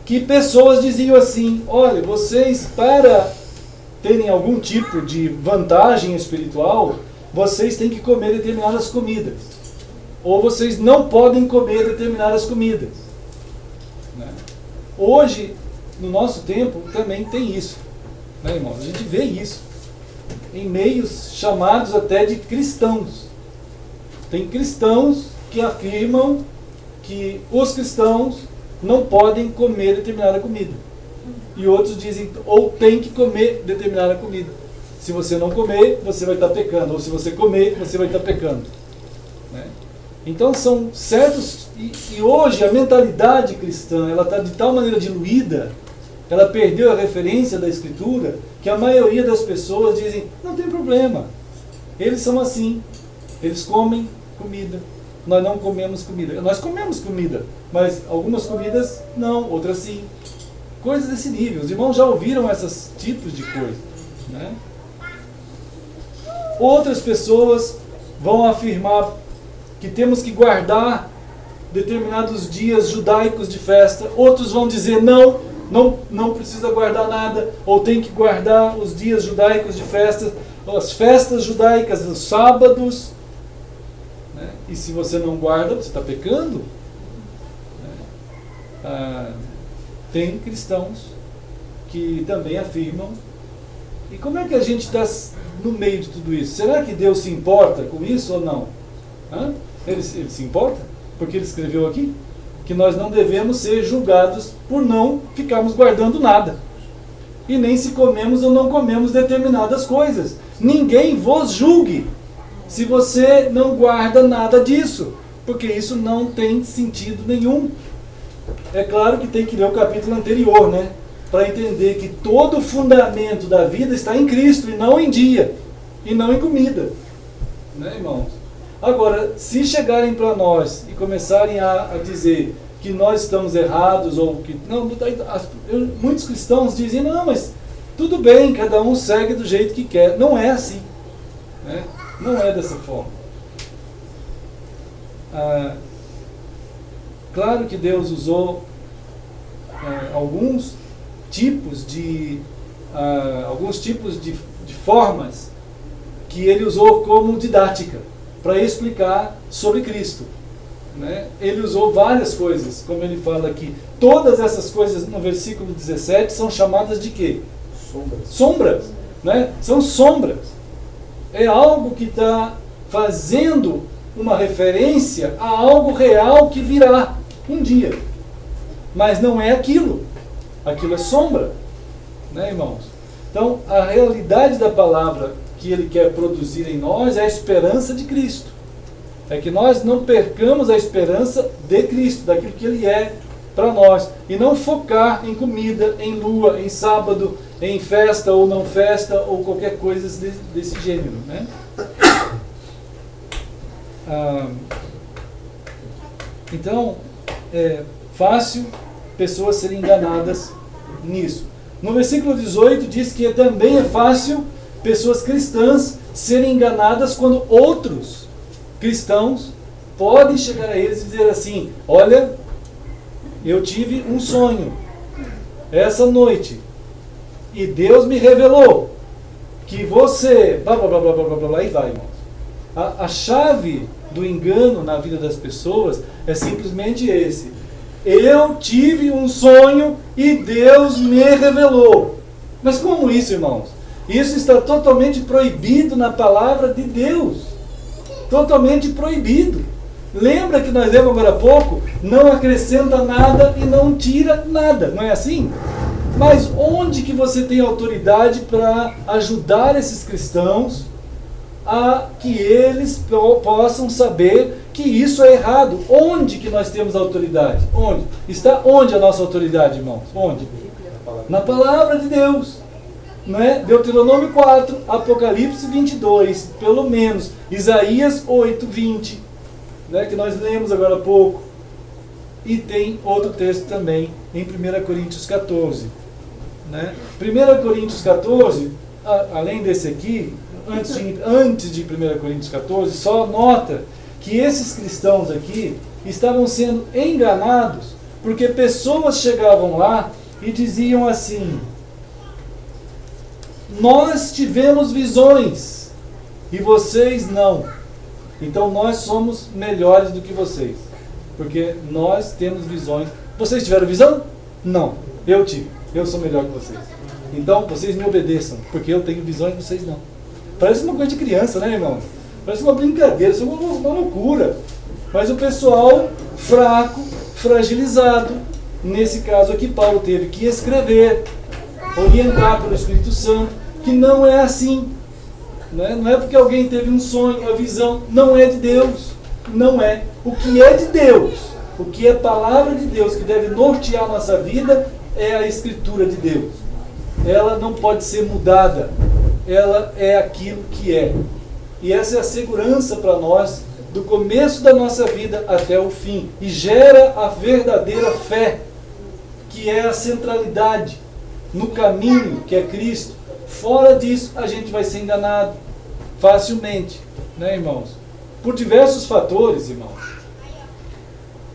que pessoas diziam assim, olha, vocês para terem algum tipo de vantagem espiritual, vocês têm que comer determinadas comidas. Ou vocês não podem comer determinadas comidas. Né? Hoje, no nosso tempo, também tem isso. Né, irmãos? A gente vê isso em meios chamados até de cristãos. Tem cristãos que afirmam que os cristãos não podem comer determinada comida. E outros dizem, ou tem que comer determinada comida. Se você não comer, você vai estar pecando. Ou se você comer, você vai estar pecando. Né? Então são certos... E hoje a mentalidade cristã, ela está de tal maneira diluída, ela perdeu a referência da Escritura, que a maioria das pessoas dizem, não tem problema. Eles são assim. Eles comem comida. Nós não comemos comida. Nós comemos comida, mas algumas comidas não, outras sim. Coisas desse nível. Os irmãos já ouviram esses tipos de coisa. Né? Outras pessoas vão afirmar que temos que guardar determinados dias judaicos de festa. Outros vão dizer não precisa guardar nada, ou tem que guardar os dias judaicos de festa, as festas judaicas, os sábados. Né? E se você não guarda, você está pecando. Né? Tem cristãos que também afirmam. E como é que a gente está no meio de tudo isso? Será que Deus se importa com isso ou não? Ele se importa? Porque ele escreveu aqui que nós não devemos ser julgados por não ficarmos guardando nada. E nem se comemos ou não comemos determinadas coisas. Ninguém vos julgue se você não guarda nada disso, porque isso não tem sentido nenhum. É claro que tem que ler o capítulo anterior, né? Para entender que todo o fundamento da vida está em Cristo, e não em dia, e não em comida. Né, irmãos? Agora, se chegarem para nós e começarem a dizer que nós estamos errados, ou que... não, muitos cristãos dizem, não, mas tudo bem, cada um segue do jeito que quer. Não é assim. Né? Não é dessa forma. Claro que Deus usou alguns tipos de formas que Ele usou como didática para explicar sobre Cristo, né? Ele usou várias coisas, como ele fala aqui. Todas essas coisas no versículo 17 são chamadas de quê? Sombras, né? São sombras. É algo que está fazendo uma referência a algo real que virá um dia. Mas não é aquilo. Aquilo é sombra, né, irmãos? Então, a realidade da palavra que Ele quer produzir em nós é a esperança de Cristo. É que nós não percamos a esperança de Cristo, daquilo que Ele é para nós. E não focar em comida, em lua, em sábado, em festa ou não festa, ou qualquer coisa desse gênero, né? Então, é fácil pessoas serem enganadas nisso. No versículo 18 diz que também é fácil pessoas cristãs serem enganadas quando outros cristãos podem chegar a eles e dizer assim: olha, eu tive um sonho essa noite e Deus me revelou que você... blá blá blá blá blá blá blá, e vai, irmãos. A chave do engano na vida das pessoas é simplesmente esse: eu tive um sonho e Deus me revelou. Mas como isso, irmãos? Isso está totalmente proibido na palavra de Deus. Totalmente proibido. Lembra que nós lemos agora há pouco? Não acrescenta nada e não tira nada. Não é assim? Mas onde que você tem autoridade para ajudar esses cristãos a que eles possam saber que isso é errado? Onde que nós temos autoridade? Onde? Está onde a nossa autoridade, irmãos? Onde? Na palavra de Deus. Não é? Deuteronômio 4, Apocalipse 22, pelo menos. Isaías 8, 20, né, que nós lemos agora há pouco. E tem outro texto também em 1 Coríntios 14. Né? 1 Coríntios 14, além desse aqui, antes de 1 Coríntios 14, só nota que esses cristãos aqui estavam sendo enganados, porque pessoas chegavam lá e diziam assim: nós tivemos visões e vocês não, então nós somos melhores do que vocês, porque nós temos visões. Vocês tiveram visão? Não, eu tive, eu sou melhor que vocês, então vocês me obedeçam, porque eu tenho visões e vocês não. Parece uma coisa de criança, né, irmão? Parece uma brincadeira, isso é uma loucura. Mas o pessoal fraco, fragilizado, nesse caso aqui Paulo teve que escrever, orientar pelo Espírito Santo, que não é assim. Né? Não é porque alguém teve um sonho, a visão, não é de Deus. Não é. O que é de Deus, o que é palavra de Deus, que deve nortear a nossa vida, é a Escritura de Deus. Ela não pode ser mudada. Ela é aquilo que é. E essa é a segurança para nós, do começo da nossa vida até o fim. E gera a verdadeira fé, que é a centralidade no caminho, que é Cristo. Fora disso, a gente vai ser enganado facilmente, né, irmãos? Por diversos fatores, irmãos.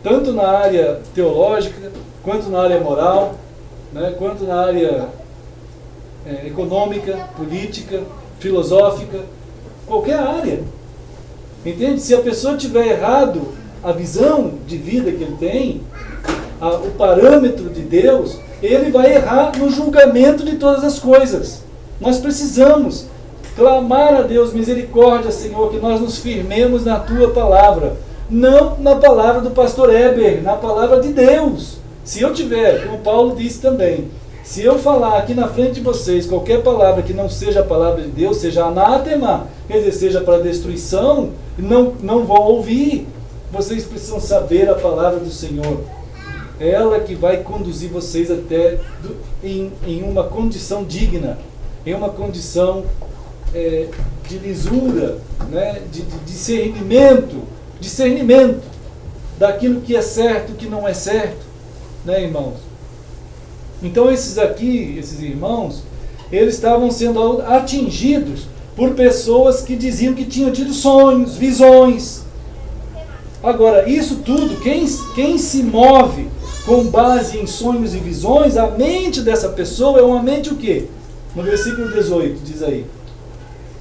Tanto na área teológica, quanto na área moral, né, quanto na área econômica, política, filosófica, qualquer área. Entende? Se a pessoa tiver errado a visão de vida que ele tem, o parâmetro de Deus, ele vai errar no julgamento de todas as coisas. Nós precisamos clamar a Deus: misericórdia, Senhor, que nós nos firmemos na Tua palavra. Não na palavra do pastor Heber, na palavra de Deus. Se eu tiver, como Paulo disse também, se eu falar aqui na frente de vocês qualquer palavra que não seja a palavra de Deus, seja anátema, quer dizer, seja para destruição, não vão ouvir. Vocês precisam saber a palavra do Senhor. É ela que vai conduzir vocês até em uma condição digna, em uma condição de lisura, né? de discernimento daquilo que é certo e que não é certo, né, irmãos? Então esses irmãos, eles estavam sendo atingidos por pessoas que diziam que tinham tido sonhos, visões, Agora, isso tudo, quem se move com base em sonhos e visões, a mente dessa pessoa é uma mente o quê? No versículo 18, diz aí.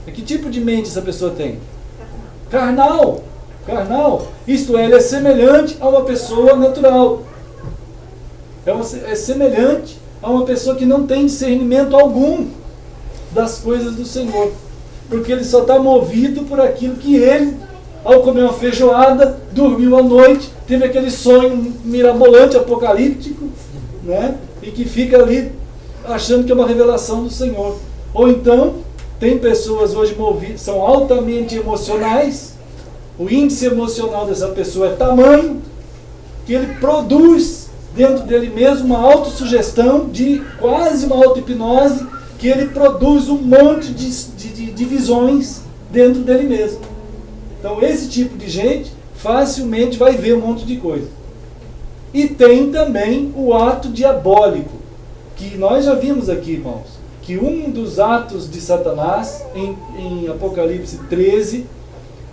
Que tipo de mente essa pessoa tem? Carnal. Carnal. Isto é, ele é semelhante a uma pessoa natural. É semelhante a uma pessoa que não tem discernimento algum das coisas do Senhor. Porque ele só está movido por aquilo que ele, ao comer uma feijoada, dormiu à noite, teve aquele sonho mirabolante, apocalíptico, né? E que fica ali achando que é uma revelação do Senhor. Ou então, tem pessoas hoje movidas, são altamente emocionais, o índice emocional dessa pessoa é tamanho, que ele produz dentro dele mesmo uma autossugestão, de quase uma auto-hipnose, que ele produz um monte de visões dentro dele mesmo. Então esse tipo de gente facilmente vai ver um monte de coisa. E tem também o ato diabólico, que nós já vimos aqui, irmãos, que um dos atos de Satanás, em Apocalipse 13,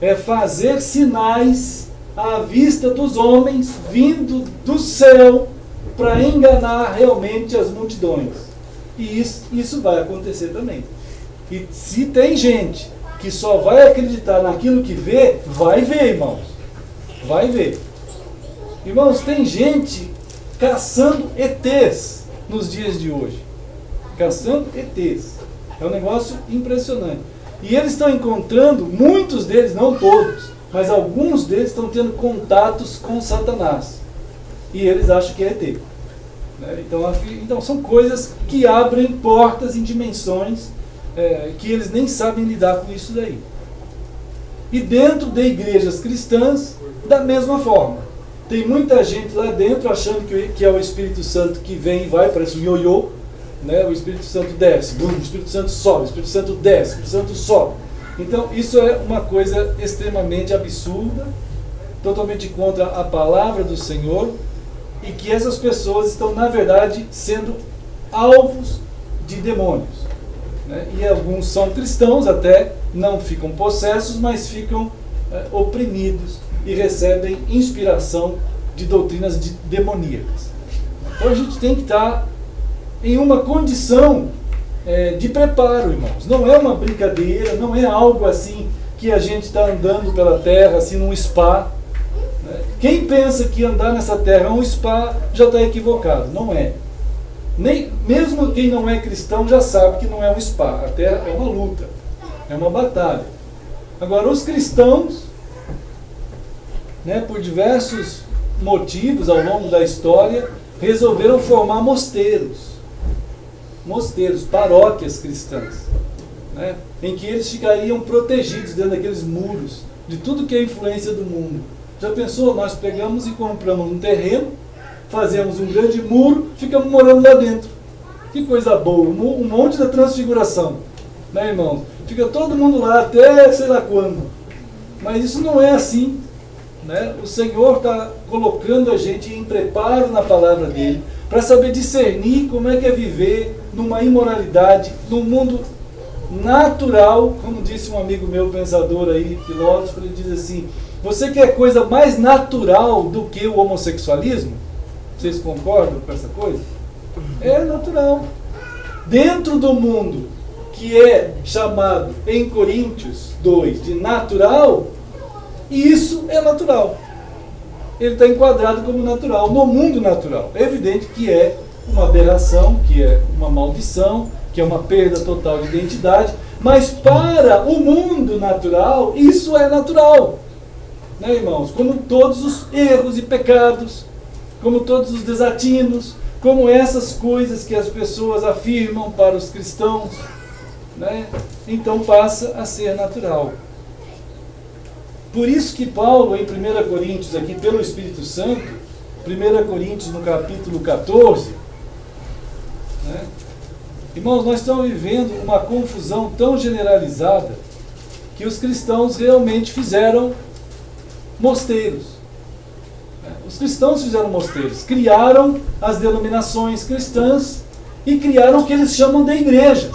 é fazer sinais à vista dos homens vindo do céu para enganar realmente as multidões. E isso vai acontecer também. E se tem gente que só vai acreditar naquilo que vê, vai ver, irmãos. Vai ver. Irmãos, tem gente caçando ETs nos dias de hoje. Caçando ETs. É um negócio impressionante. E eles estão encontrando, muitos deles, não todos, mas alguns deles estão tendo contatos com Satanás. E eles acham que é ET. Né? Então são coisas que abrem portas em dimensões que eles nem sabem lidar com isso daí. E dentro de igrejas cristãs, da mesma forma. Tem muita gente lá dentro achando que é o Espírito Santo que vem e vai, parece um ioiô, né? O Espírito Santo desce, o Espírito Santo sobe, o Espírito Santo desce, o Espírito Santo sobe. Então isso é uma coisa extremamente absurda, totalmente contra a palavra do Senhor, e que essas pessoas estão, na verdade, sendo alvos de demônios. Né? E alguns são cristãos, até não ficam possessos, mas ficam oprimidos e recebem inspiração de doutrinas demoníacas. Então a gente tem que estar em uma condição de preparo, irmãos. Não é uma brincadeira, não é algo assim que a gente está andando pela terra, assim num spa. Né? Quem pensa que andar nessa terra é um spa já está equivocado. Não é. Mesmo quem não é cristão já sabe que não é um spa. A terra é uma luta, é uma batalha. Agora, os cristãos, né, por diversos motivos ao longo da história, resolveram formar mosteiros, paróquias cristãs, né, em que eles ficariam protegidos dentro daqueles muros de tudo que é influência do mundo. Já pensou? Nós pegamos e compramos um terreno, fazemos um grande muro, ficamos morando lá dentro. Que coisa boa, um monte da transfiguração, né, irmãos? Fica todo mundo lá até sei lá quando. Mas isso não é assim, né? O Senhor está colocando a gente em preparo na palavra dele, para saber discernir como é que é viver numa imoralidade, num mundo natural. Como disse um amigo meu, pensador aí, filósofo, ele diz assim: você quer coisa mais natural do que o homossexualismo? Vocês concordam com essa coisa? É natural. Dentro do mundo que é chamado em Coríntios 2 de natural, isso é natural. Ele está enquadrado como natural, no mundo natural. É evidente que é uma aberração, que é uma maldição, que é uma perda total de identidade, mas para o mundo natural, isso é natural. Né, irmãos? Como todos os erros e pecados, como todos os desatinos, como essas coisas que as pessoas afirmam para os cristãos, né? Então passa a ser natural. Por isso que Paulo, em 1 Coríntios, aqui pelo Espírito Santo, 1 Coríntios no capítulo 14, né? Irmãos, nós estamos vivendo uma confusão tão generalizada que os cristãos realmente fizeram mosteiros. Os cristãos fizeram mosteiros, criaram as denominações cristãs e criaram o que eles chamam de igreja.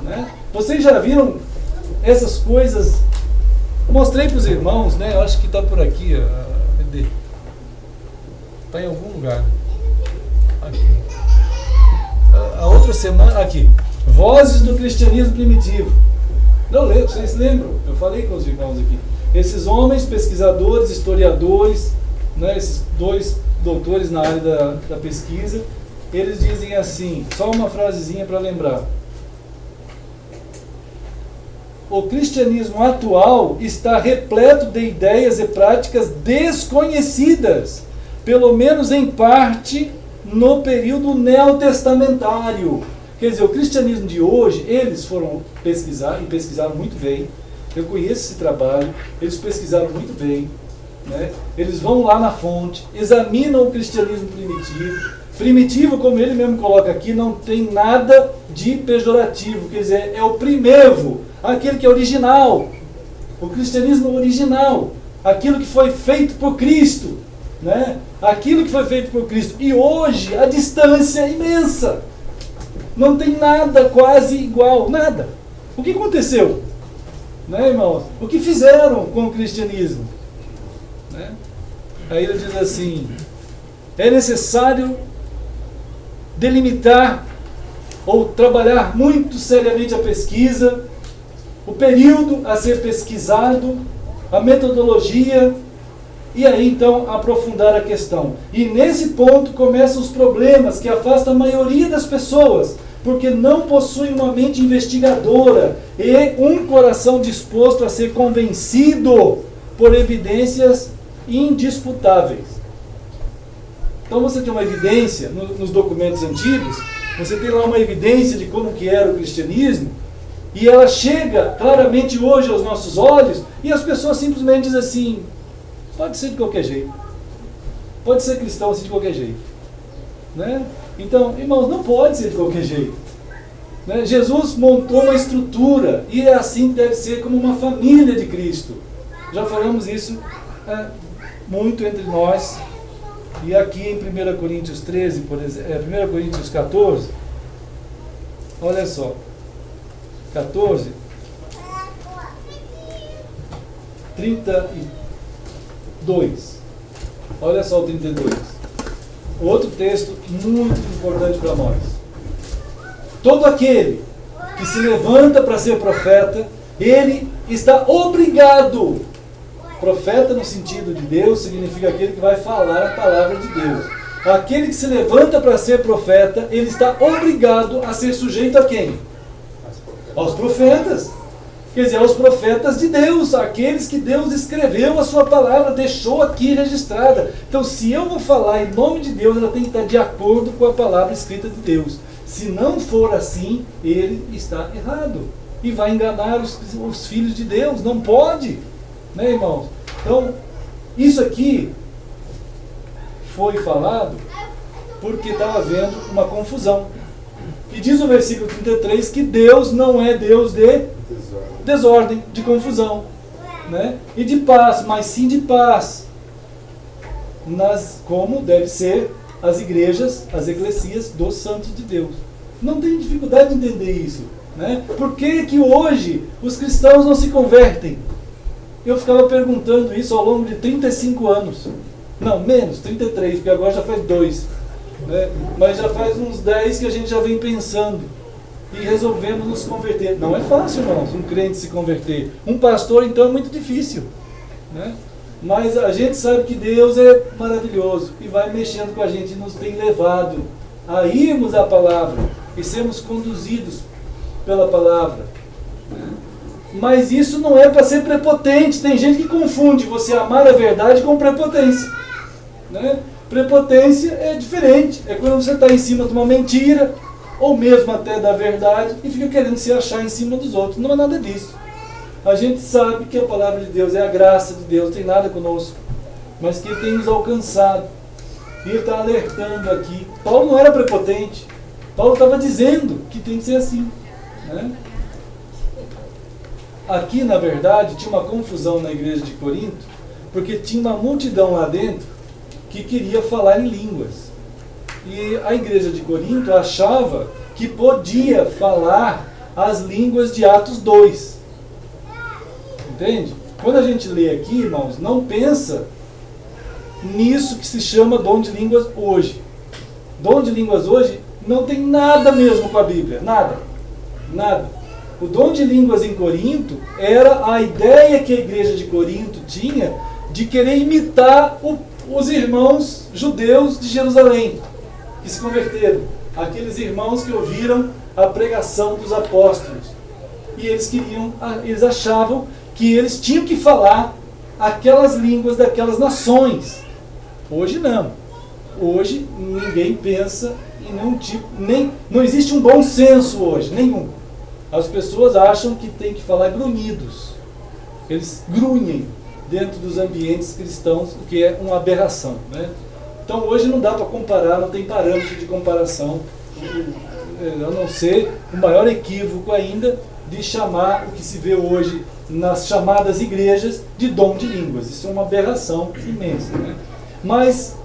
Né? Vocês já viram essas coisas mostrei para os irmãos, né? Eu acho que está por aqui. Cadê? Está em algum lugar. Aqui. A outra semana, aqui. Vozes do cristianismo primitivo. Não lembro, vocês lembram? Eu falei com os irmãos aqui. Esses homens, pesquisadores, historiadores, né, esses dois doutores na área da pesquisa, eles dizem assim, só uma frasezinha para lembrar. O cristianismo atual está repleto de ideias e práticas desconhecidas, pelo menos em parte, no período neotestamentário. Quer dizer, o cristianismo de hoje, eles foram pesquisar e pesquisaram muito bem. Eu conheço esse trabalho, eles pesquisaram muito bem, né? Eles vão lá na fonte, examinam o cristianismo primitivo. Primitivo, como ele mesmo coloca aqui, não tem nada de pejorativo, quer dizer, é o primevo, aquele que é original, o cristianismo original, aquilo que foi feito por Cristo, né? Aquilo que foi feito por Cristo. E hoje a distância é imensa, não tem nada quase igual, nada. O que aconteceu? Né, irmãos? O que fizeram com o cristianismo? Né? Aí ele diz assim, é necessário delimitar ou trabalhar muito seriamente a pesquisa, o período a ser pesquisado, a metodologia, e aí então aprofundar a questão. E nesse ponto começam os problemas que afastam a maioria das pessoas, porque não possuem uma mente investigadora e um coração disposto a ser convencido por evidências indisputáveis. Então você tem uma evidência nos documentos antigos, você tem lá uma evidência de como que era o cristianismo, e ela chega claramente hoje aos nossos olhos, e as pessoas simplesmente dizem assim, pode ser de qualquer jeito, pode ser cristão assim de qualquer jeito, né? Então, irmãos, não pode ser de qualquer jeito, né? Jesus montou uma estrutura, e é assim que deve ser, como uma família de Cristo. Já falamos isso muito entre nós. E aqui em 1 Coríntios 13, por exemplo, 1 Coríntios 14, olha só, 14, 32, olha só o 32, outro texto muito importante para nós. Todo aquele que se levanta para ser profeta, ele está obrigado. Profeta no sentido de Deus significa aquele que vai falar a palavra de Deus. Aquele que se levanta para ser profeta, ele está obrigado a ser sujeito a quem? Aos profetas. Quer dizer, aos profetas de Deus, aqueles que Deus escreveu a sua palavra, deixou aqui registrada. Então, se eu vou falar em nome de Deus, ela tem que estar de acordo com a palavra escrita de Deus. Se não for assim, ele está errado. E vai enganar os filhos de Deus. Não pode. Né, irmãos? Então, isso aqui foi falado porque estava havendo uma confusão. E diz o versículo 33 que Deus não é Deus de desordem, de confusão, né? E de paz, mas sim de paz. Como deve ser as igrejas, as eclesias dos santos de Deus. Não tem dificuldade de entender isso, né? Por que que hoje os cristãos não se convertem? Eu ficava perguntando isso ao longo de 35 anos. Não, menos, 33, porque agora já faz 2. Né? Mas já faz uns 10 que a gente já vem pensando. E resolvemos nos converter. Não é fácil, irmãos, um crente se converter. Um pastor, então, é muito difícil. Né? Mas a gente sabe que Deus é maravilhoso. E vai mexendo com a gente e nos tem levado a irmos à palavra. E sermos conduzidos pela palavra. Mas isso não é para ser prepotente. Tem gente que confunde você amar a verdade com prepotência. Né? Prepotência é diferente. É quando você está em cima de uma mentira, ou mesmo até da verdade, e fica querendo se achar em cima dos outros. Não é nada disso. A gente sabe que a palavra de Deus é a graça de Deus, não tem nada conosco, mas que Ele tem nos alcançado. E Ele está alertando aqui. Paulo não era prepotente. Paulo estava dizendo que tem que ser assim. Né? Aqui, na verdade, tinha uma confusão na igreja de Corinto, porque tinha uma multidão lá dentro que queria falar em línguas. E a igreja de Corinto achava que podia falar as línguas de Atos 2. Entende? quando a gente lê aqui, irmãos, não pensa nisso que se chama dom de línguas hoje. Dom de línguas hoje não tem nada mesmo com a Bíblia, nada, nada. O dom de línguas em Corinto era a ideia que a igreja de Corinto tinha de querer imitar os irmãos judeus de Jerusalém, que se converteram, aqueles irmãos que ouviram a pregação dos apóstolos. E eles achavam que eles tinham que falar aquelas línguas daquelas nações. Hoje não. Hoje ninguém pensa em nenhum tipo, não existe um bom senso hoje, nenhum. As pessoas acham que tem que falar grunhidos. Eles grunhem dentro dos ambientes cristãos, o que é uma aberração, né? Então hoje não dá para comparar, não tem parâmetro de comparação, a não ser o maior equívoco ainda de chamar o que se vê hoje nas chamadas igrejas de dom de línguas. Isso é uma aberração imensa, né? Mas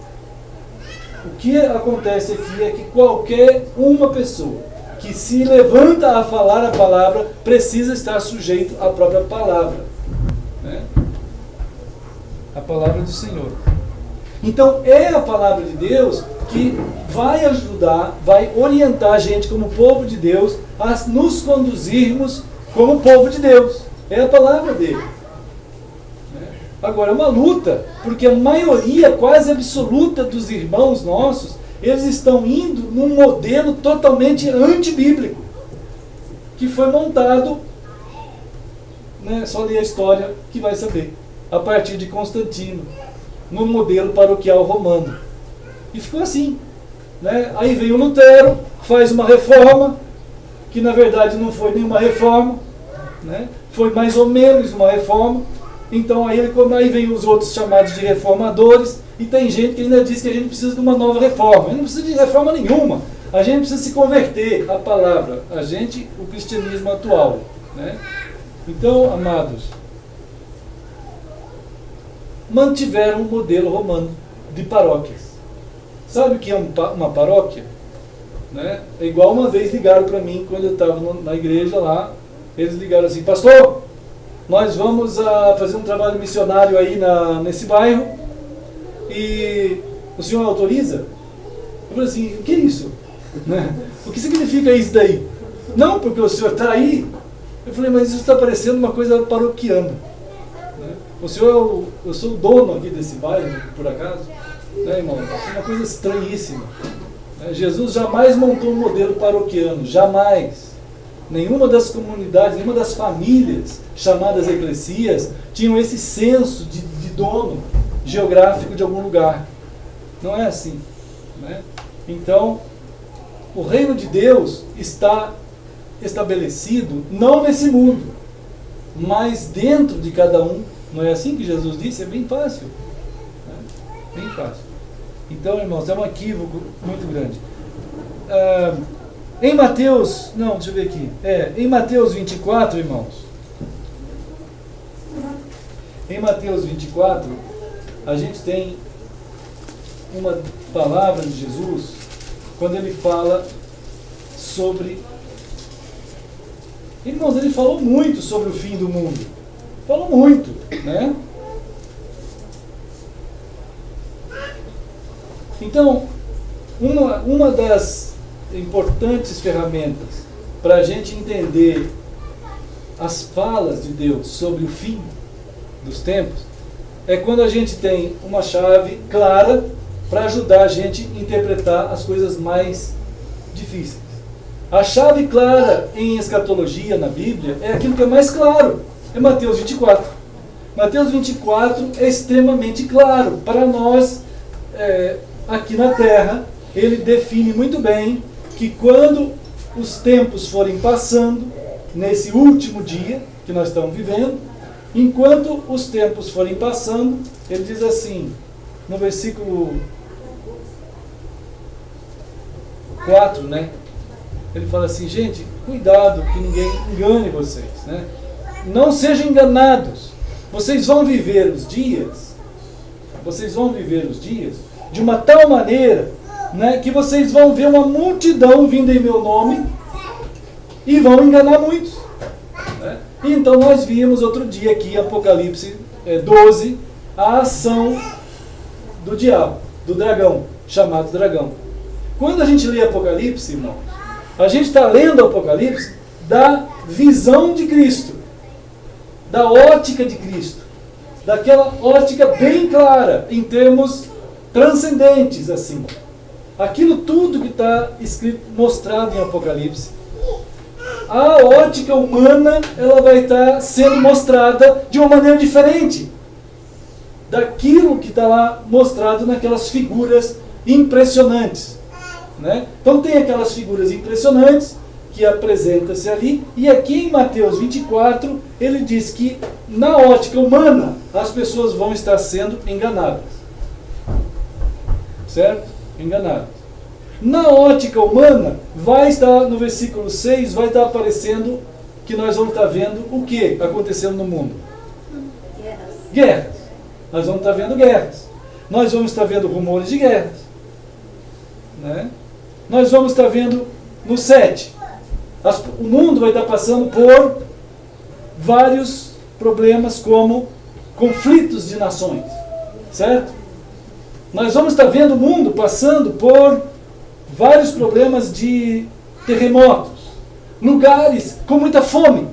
o que acontece aqui é que qualquer uma pessoa que se levanta a falar a palavra precisa estar sujeito à própria palavra, né? A palavra do Senhor. Então é a palavra de Deus que vai ajudar, vai orientar a gente como povo de Deus a nos conduzirmos como povo de Deus. É a palavra dele. Agora é uma luta, porque a maioria quase absoluta dos irmãos nossos, eles estão indo num modelo totalmente antibíblico, que foi montado, né, só ler a história que vai saber, a partir de Constantino, no modelo paroquial romano. E ficou assim, né? Aí veio Lutero, faz uma reforma, que na verdade não foi nenhuma reforma, né? Foi mais ou menos uma reforma. Então aí vem os outros chamados de reformadores, e tem gente que ainda diz que a gente precisa de uma nova reforma. A gente não precisa de reforma nenhuma, a gente precisa se converter à palavra, o cristianismo atual, né? Então, amados, mantiveram um modelo romano de paróquias. Sabe o que é uma paróquia? Né? É igual uma vez ligaram para mim, quando eu estava na igreja lá, eles ligaram assim: pastor, nós vamos fazer um trabalho missionário aí nesse bairro, e o senhor autoriza? Eu falei assim: o que é isso? Né? O que significa isso daí? Não, porque o senhor está aí. Eu falei: mas isso está parecendo uma coisa paroquiana. Né? O senhor, eu sou o dono aqui desse bairro, por acaso? Né, irmão? Isso é uma coisa estranhíssima. Jesus jamais montou um modelo paroquiano, jamais. Nenhuma das comunidades, nenhuma das famílias chamadas eclesias tinham esse senso de dono geográfico de algum lugar. Não é assim, né? Então, o reino de Deus está estabelecido não nesse mundo, mas dentro de cada um. Não é assim que Jesus disse? É bem fácil, né? Bem fácil. Então, irmãos, é um equívoco muito grande. Em Mateus, deixa eu ver aqui. Em Mateus 24, irmãos. Em Mateus 24, a gente tem uma palavra de Jesus, quando ele fala sobre... Irmãos, ele falou muito sobre o fim do mundo. Falou muito, né? Então, uma das importantes ferramentas para a gente entender as falas de Deus sobre o fim dos tempos é quando a gente tem uma chave clara para ajudar a gente a interpretar as coisas mais difíceis. A chave clara em escatologia na Bíblia é aquilo que é mais claro, é Mateus 24. Mateus 24 é extremamente claro para nós. Aqui na Terra, ele define muito bem que quando os tempos forem passando, nesse último dia que nós estamos vivendo, enquanto os tempos forem passando, ele diz assim, no versículo 4, né? Ele fala assim: gente, cuidado que ninguém engane vocês, né? Não sejam enganados, vocês vão viver os dias de uma tal maneira, né, que vocês vão ver uma multidão vindo em meu nome e vão enganar muitos. Né? Então nós vimos outro dia aqui, Apocalipse 12, a ação do diabo, do dragão, chamado dragão. Quando a gente lê Apocalipse, irmão, a gente está lendo Apocalipse da visão de Cristo, da ótica de Cristo, daquela ótica bem clara, em termos transcendentes, assim. Aquilo tudo que está escrito, mostrado em Apocalipse, a ótica humana, ela vai estar sendo mostrada de uma maneira diferente daquilo que está lá mostrado naquelas figuras impressionantes. Né? Então tem aquelas figuras impressionantes que apresenta-se ali, e aqui em Mateus 24, ele diz que na ótica humana as pessoas vão estar sendo enganadas. Certo? Enganadas. Na ótica humana, vai estar no versículo 6, vai estar aparecendo que nós vamos estar vendo o que acontecendo no mundo? Guerras. Nós vamos estar vendo guerras. Nós vamos estar vendo rumores de guerras. Né? Nós vamos estar vendo no 7. O mundo vai estar passando por vários problemas como conflitos de nações. Certo? Nós vamos estar vendo o mundo passando por vários problemas de terremotos, lugares com muita fome,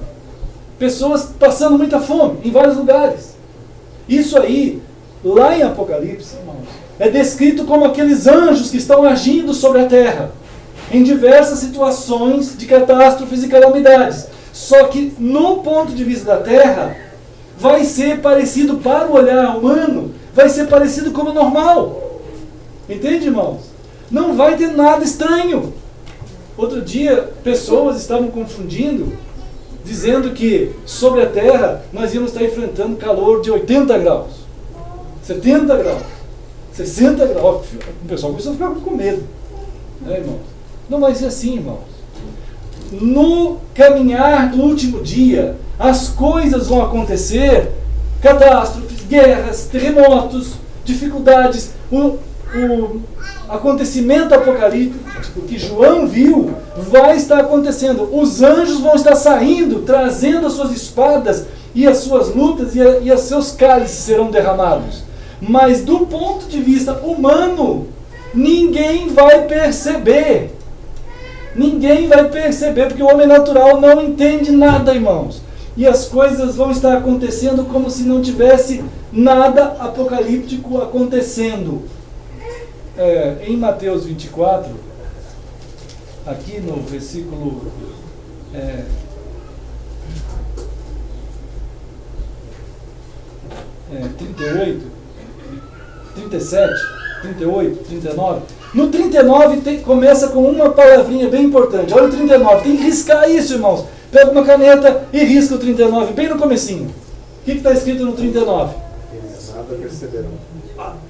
pessoas passando muita fome em vários lugares. Isso aí, lá em Apocalipse, irmãos, é descrito como aqueles anjos que estão agindo sobre a terra, em diversas situações de catástrofes e calamidades. Só que, no ponto de vista da terra, vai ser parecido para o olhar humano, vai ser parecido como normal. Entende, irmãos? Não vai ter nada estranho. Outro dia, pessoas estavam confundindo, dizendo que sobre a terra nós íamos estar enfrentando calor de 80 graus, 70 graus, 60 graus. O pessoal começou a ficar com medo. Né, irmãos? Não vai ser assim, irmãos. No caminhar do último dia, as coisas vão acontecer, catástrofes, guerras, terremotos, dificuldades. O acontecimento apocalíptico que João viu vai estar acontecendo. Os anjos vão estar saindo, trazendo as suas espadas e as suas lutas e os seus cálices serão derramados. Mas do ponto de vista humano, ninguém vai perceber. Ninguém vai perceber, porque o homem natural não entende nada, irmãos. E as coisas vão estar acontecendo como se não tivesse nada apocalíptico acontecendo. Em Mateus 24, aqui no versículo 38, 37, 38, 39. No 39 começa com uma palavrinha bem importante. Olha o 39, tem que riscar isso, irmãos. Pega uma caneta e risca o 39, bem no comecinho. O que está escrito no 39? Eles nada perceberão.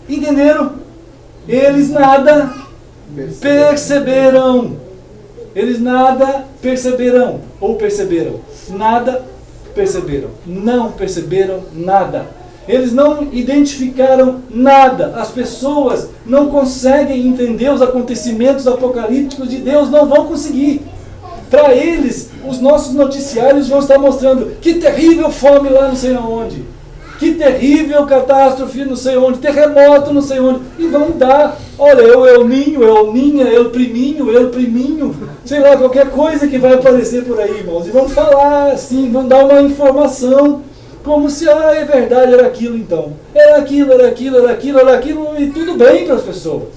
Entenderam? Eles nada perceberão. Eles nada perceberão. Ou perceberam. Nada perceberam. Não perceberam nada. Eles não identificaram nada. As pessoas não conseguem entender os acontecimentos apocalípticos de Deus. Não vão conseguir. Para eles, os nossos noticiários vão estar mostrando que terrível fome lá não sei aonde. Que terrível catástrofe não sei onde, terremoto não sei onde. E vão dar, olha, eu ninha, eu priminho, sei lá, qualquer coisa que vai aparecer por aí, irmãos. E vão falar assim, vão dar uma informação, como se, é verdade, era aquilo então. Era aquilo, e tudo bem para as pessoas.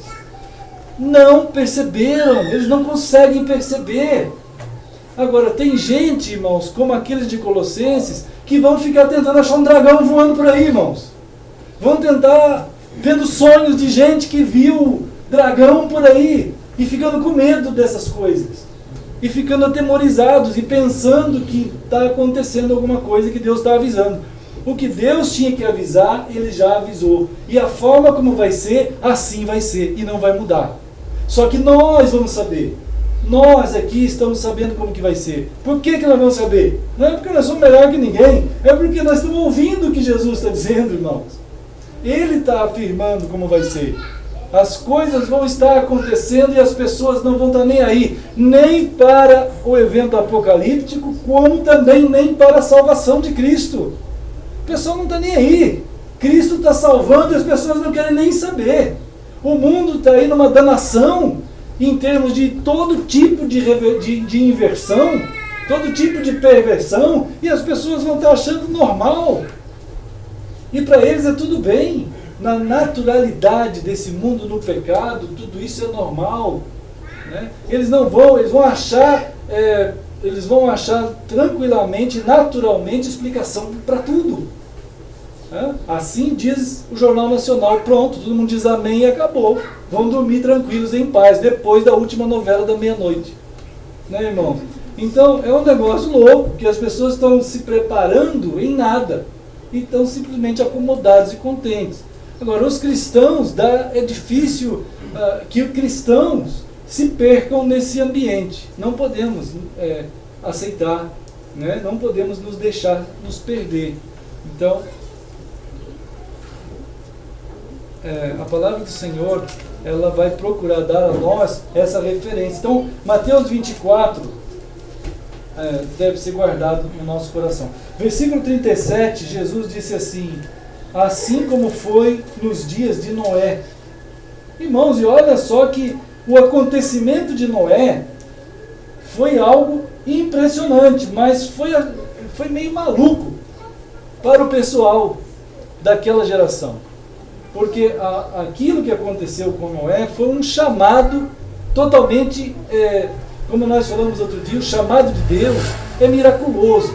Não perceberam, eles não conseguem perceber. Agora, tem gente, irmãos, como aqueles de Colossenses, que vão ficar tentando achar um dragão voando por aí, irmãos. Vão tentar, vendo sonhos de gente que viu dragão por aí, e ficando com medo dessas coisas. E ficando atemorizados, e pensando que está acontecendo alguma coisa que Deus está avisando. O que Deus tinha que avisar, Ele já avisou. E a forma como vai ser, assim vai ser, e não vai mudar. Só que nós vamos saber. Nós aqui estamos sabendo como que vai ser. Por que nós vamos saber? Não é porque nós somos melhor que ninguém. É porque nós estamos ouvindo o que Jesus está dizendo, irmãos. Ele está afirmando como vai ser. As coisas vão estar acontecendo e as pessoas não vão estar nem aí, nem para o evento apocalíptico, como também nem para a salvação de Cristo. O pessoal não está nem aí. Cristo está salvando e as pessoas não querem nem saber. O mundo está aí numa danação em termos de todo tipo de inversão, todo tipo de perversão, e as pessoas vão estar achando normal. E para eles é tudo bem. Na naturalidade desse mundo no pecado, tudo isso é normal. Né? Eles vão achar tranquilamente, naturalmente, explicação para tudo. Assim diz o Jornal Nacional, pronto, todo mundo diz amém e acabou. Vão dormir tranquilos em paz, depois da última novela da meia-noite. Né, irmão? Então, é um negócio louco, que as pessoas estão se preparando em nada. E estão simplesmente acomodados e contentes. Agora, os cristãos, é difícil que os cristãos se percam nesse ambiente. Não podemos aceitar, né? Não podemos nos deixar nos perder. Então, a palavra do Senhor, ela vai procurar dar a nós essa referência. Então, Mateus 24 deve ser guardado no nosso coração. Versículo 37, Jesus disse assim: assim como foi nos dias de Noé. Irmãos, e olha só que o acontecimento de Noé foi algo impressionante, mas foi meio maluco para o pessoal daquela geração. Porque aquilo que aconteceu com Noé foi um chamado totalmente, como nós falamos outro dia, o chamado de Deus é miraculoso.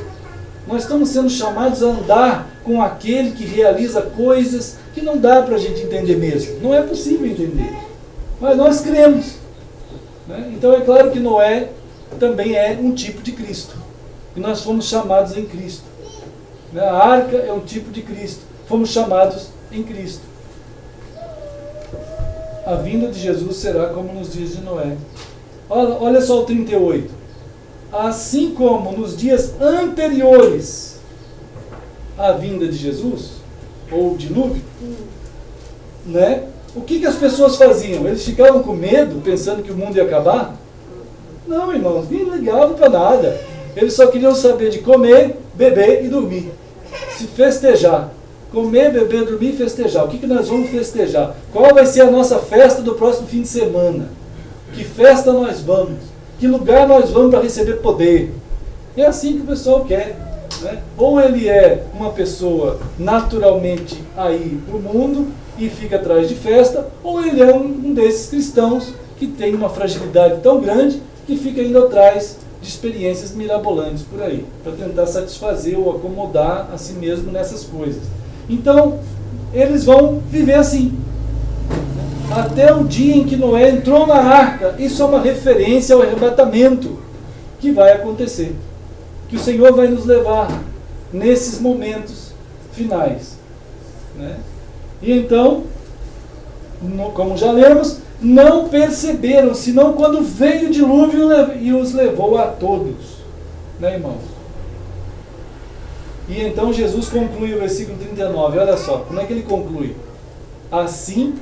Nós estamos sendo chamados a andar com aquele que realiza coisas que não dá para a gente entender mesmo. Não é possível entender. Mas nós cremos. Né? Então é claro que Noé também é um tipo de Cristo. E nós fomos chamados em Cristo. Né? A arca é um tipo de Cristo. Fomos chamados em Cristo. A vinda de Jesus será como nos dias de Noé. Olha só o 38. Assim como nos dias anteriores à vinda de Jesus, ou o dilúvio, né? O que as pessoas faziam? Eles ficavam com medo, pensando que o mundo ia acabar? Não, irmãos, não ligavam para nada. Eles só queriam saber de comer, beber e dormir. Se festejar. Comer, beber, dormir e festejar. O que nós vamos festejar? Qual vai ser a nossa festa do próximo fim de semana? Que festa nós vamos? Que lugar nós vamos para receber poder? É assim que o pessoal quer. Né? Ou ele é uma pessoa naturalmente aí para o mundo e fica atrás de festa, ou ele é um desses cristãos que tem uma fragilidade tão grande que fica indo atrás de experiências mirabolantes por aí, para tentar satisfazer ou acomodar a si mesmo nessas coisas. Então, eles vão viver assim. Até o dia em que Noé entrou na arca. Isso é uma referência ao arrebatamento que vai acontecer. Que o Senhor vai nos levar nesses momentos finais. Né? E então, como já lemos, não perceberam, senão quando veio o dilúvio e os levou a todos. Né, irmãos? E então Jesus conclui o versículo 39. Olha só, como é que ele conclui? Assim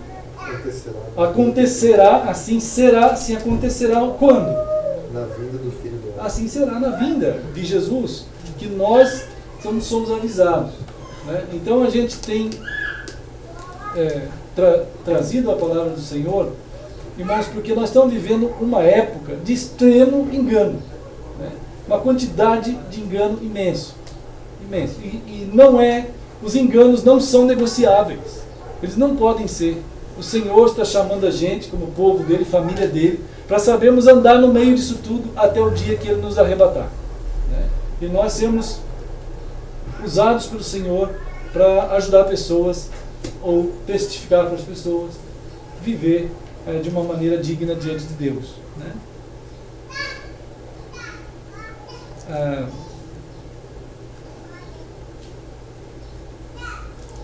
acontecerá, assim será, assim acontecerá quando? Na vinda do Filho do Homem. Assim será na vinda de Jesus, que nós somos avisados. Né? Então a gente tem trazido a palavra do Senhor, irmãos, porque nós estamos vivendo uma época de extremo engano. Né? Uma quantidade de engano imenso. E os enganos não são negociáveis. Eles não podem ser. O Senhor está chamando a gente, como povo dele, família dele, para sabermos andar no meio disso tudo até o dia que ele nos arrebatar. Né? E nós sermos usados pelo Senhor para ajudar pessoas ou testificar para as pessoas, viver de uma maneira digna diante de Deus. Né?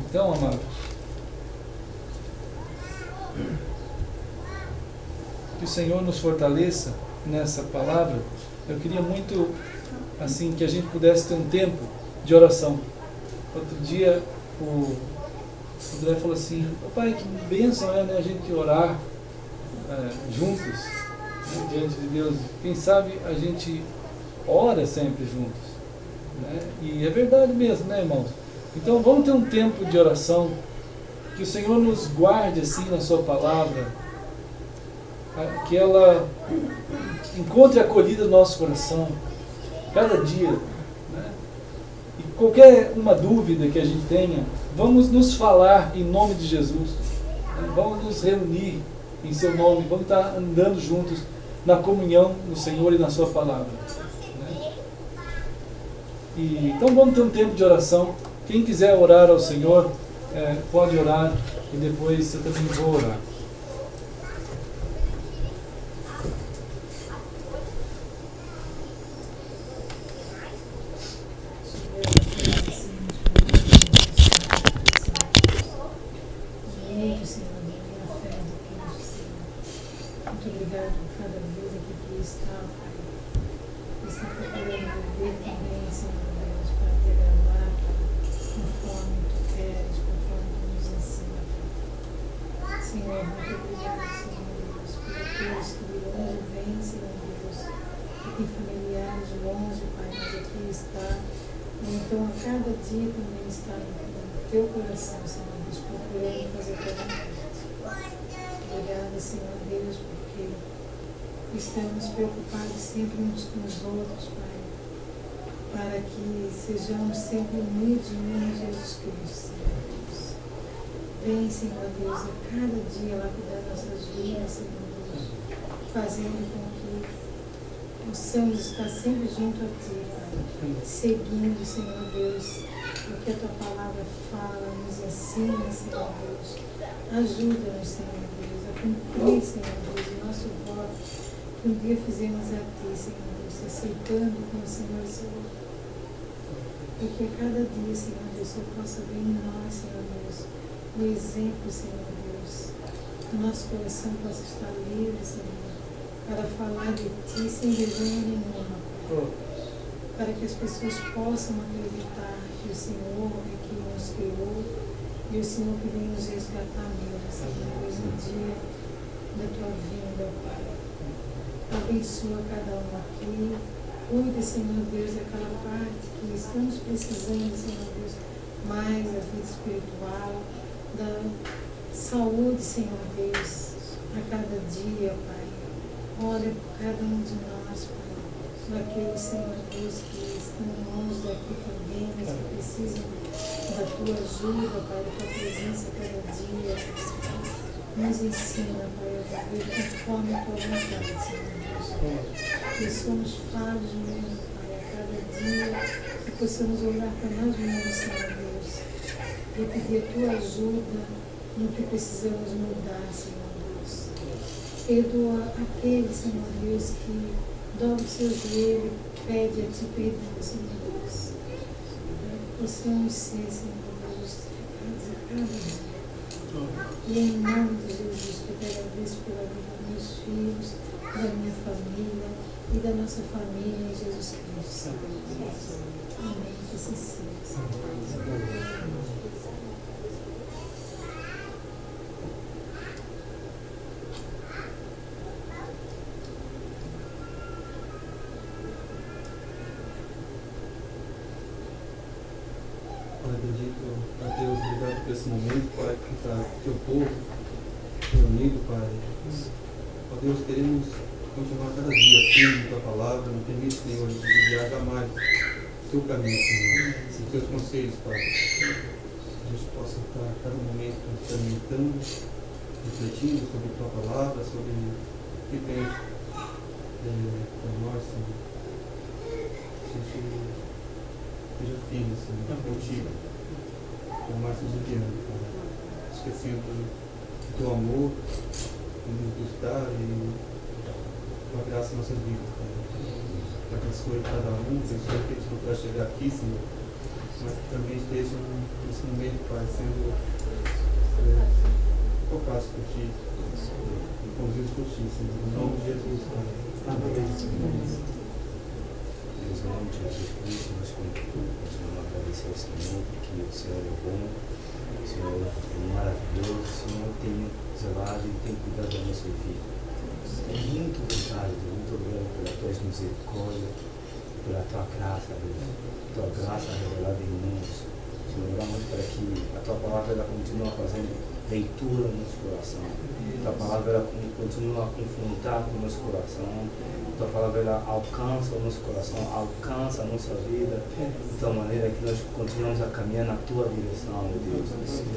Então, amados, que o Senhor nos fortaleça nessa palavra. Eu queria muito assim que a gente pudesse ter um tempo de oração. Outro dia o O André falou assim, pai, que bênção é, né, a gente orar juntos, né, diante de Deus. Quem sabe a gente ora sempre juntos, né? E é verdade mesmo, né, irmãos? Então vamos ter um tempo de oração, que o Senhor nos guarde assim na sua palavra, que ela encontre acolhida no nosso coração cada dia, né? E qualquer uma dúvida que a gente tenha, vamos nos falar em nome de Jesus, né? Vamos nos reunir em seu nome, vamos estar andando juntos na comunhão no Senhor e na sua palavra, né? Então vamos ter um tempo de oração. Quem quiser orar ao Senhor, pode orar, e depois eu também vou orar. Então, a cada dia também está no teu coração, Senhor Deus, procurando fazer a tua vontade. Obrigada, Senhor Deus, porque estamos preocupados sempre uns com os outros, Pai, para que sejamos sempre unidos em Jesus Cristo, Senhor Deus. Vem, Senhor Deus, a cada dia lá cuidar das nossas vidas, Senhor Deus, fazendo com que possamos estar sempre junto a Ti, Pai, seguindo, Senhor Deus, o que a Tua palavra fala, nos ensina, Senhor Deus. Ajuda-nos, Senhor Deus, a cumprir, Senhor Deus, o nosso voto que um dia fizemos a Ti, Senhor Deus, aceitando como Senhor e Senhor. E que a cada dia, Senhor Deus, eu possa ver em nós, Senhor Deus, o exemplo, Senhor Deus, que o nosso coração possa estar livre, Senhor, para falar de Ti sem vergonha nenhuma, para que as pessoas possam acreditar que o Senhor é quem nos criou e o Senhor que vem nos resgatar mesmo, Senhor Deus, no dia da Tua vinda, Pai. Abençoa cada um aqui, cuide, Senhor Deus, daquela parte que estamos precisando, Senhor Deus, mais da vida espiritual, da saúde, Senhor Deus, a cada dia, Pai. Olha por cada um de nós, Pai, por aqueles, Senhor Deus, que estão longe daqui também, mas que precisam da Tua ajuda, Pai, da Tua presença a cada dia. Nos ensina, Pai, a viver conforme a Tua vontade, Senhor Deus. Que somos falhos mesmo, Pai, a cada dia, que possamos olhar para nós mesmos, Senhor Deus, e pedir a Tua ajuda no que precisamos mudar, Senhor Deus. Perdoa aquele, Senhor Deus, que dobra o seu joelho e pede a Ti perdão, Senhor Deus. Possamos ser, Senhor Deus, justificados a cada dia. E em nome de Jesus, que eu te agradeço pela vida dos meus filhos, da minha família e da nossa família em Jesus Cristo. Amém. Que assim seja. Bendito a Deus, obrigado por esse momento, Pai, que está teu povo reunido, Pai. Ó Deus, queremos continuar cada dia firme com a palavra, não permite, Senhor, desviar jamais o teu caminho, Senhor, os teus conselhos, Pai. Que a gente possa estar a cada momento experimentando, refletindo sobre a tua palavra, sobre o que tens para nós, Senhor. Que a gente seja firme, Senhor, contigo, por mais desafiando, Pai. Esquecendo do teu amor, que nos dá e tua graça em nossas vidas, Pai. Abençoe cada um, abençoe aqueles que para chegar aqui, Senhor, mas que também estejam nesse momento, Pai, sendo tocados por Ti, conduzidos por Ti, Senhor, em nome de Jesus, Pai. Amém. Deus, em nome de Jesus Cristo, nós continuamos a agradecer ao Senhor, porque o Senhor é bom, o Senhor tem zelado e tem cuidado da nossa vida. Muito obrigado, Deus. Muito obrigado pela tua misericórdia, pela tua graça, Deus. Tua graça revelada em nós. Senhor, oramos para que a tua palavra ela continue fazendo leitura no nosso coração. A tua palavra ela continua a confrontar com o nosso coração. A tua palavra ela alcança o nosso coração, alcança a nossa vida, de tal maneira que nós continuamos a caminhar na tua direção, Deus.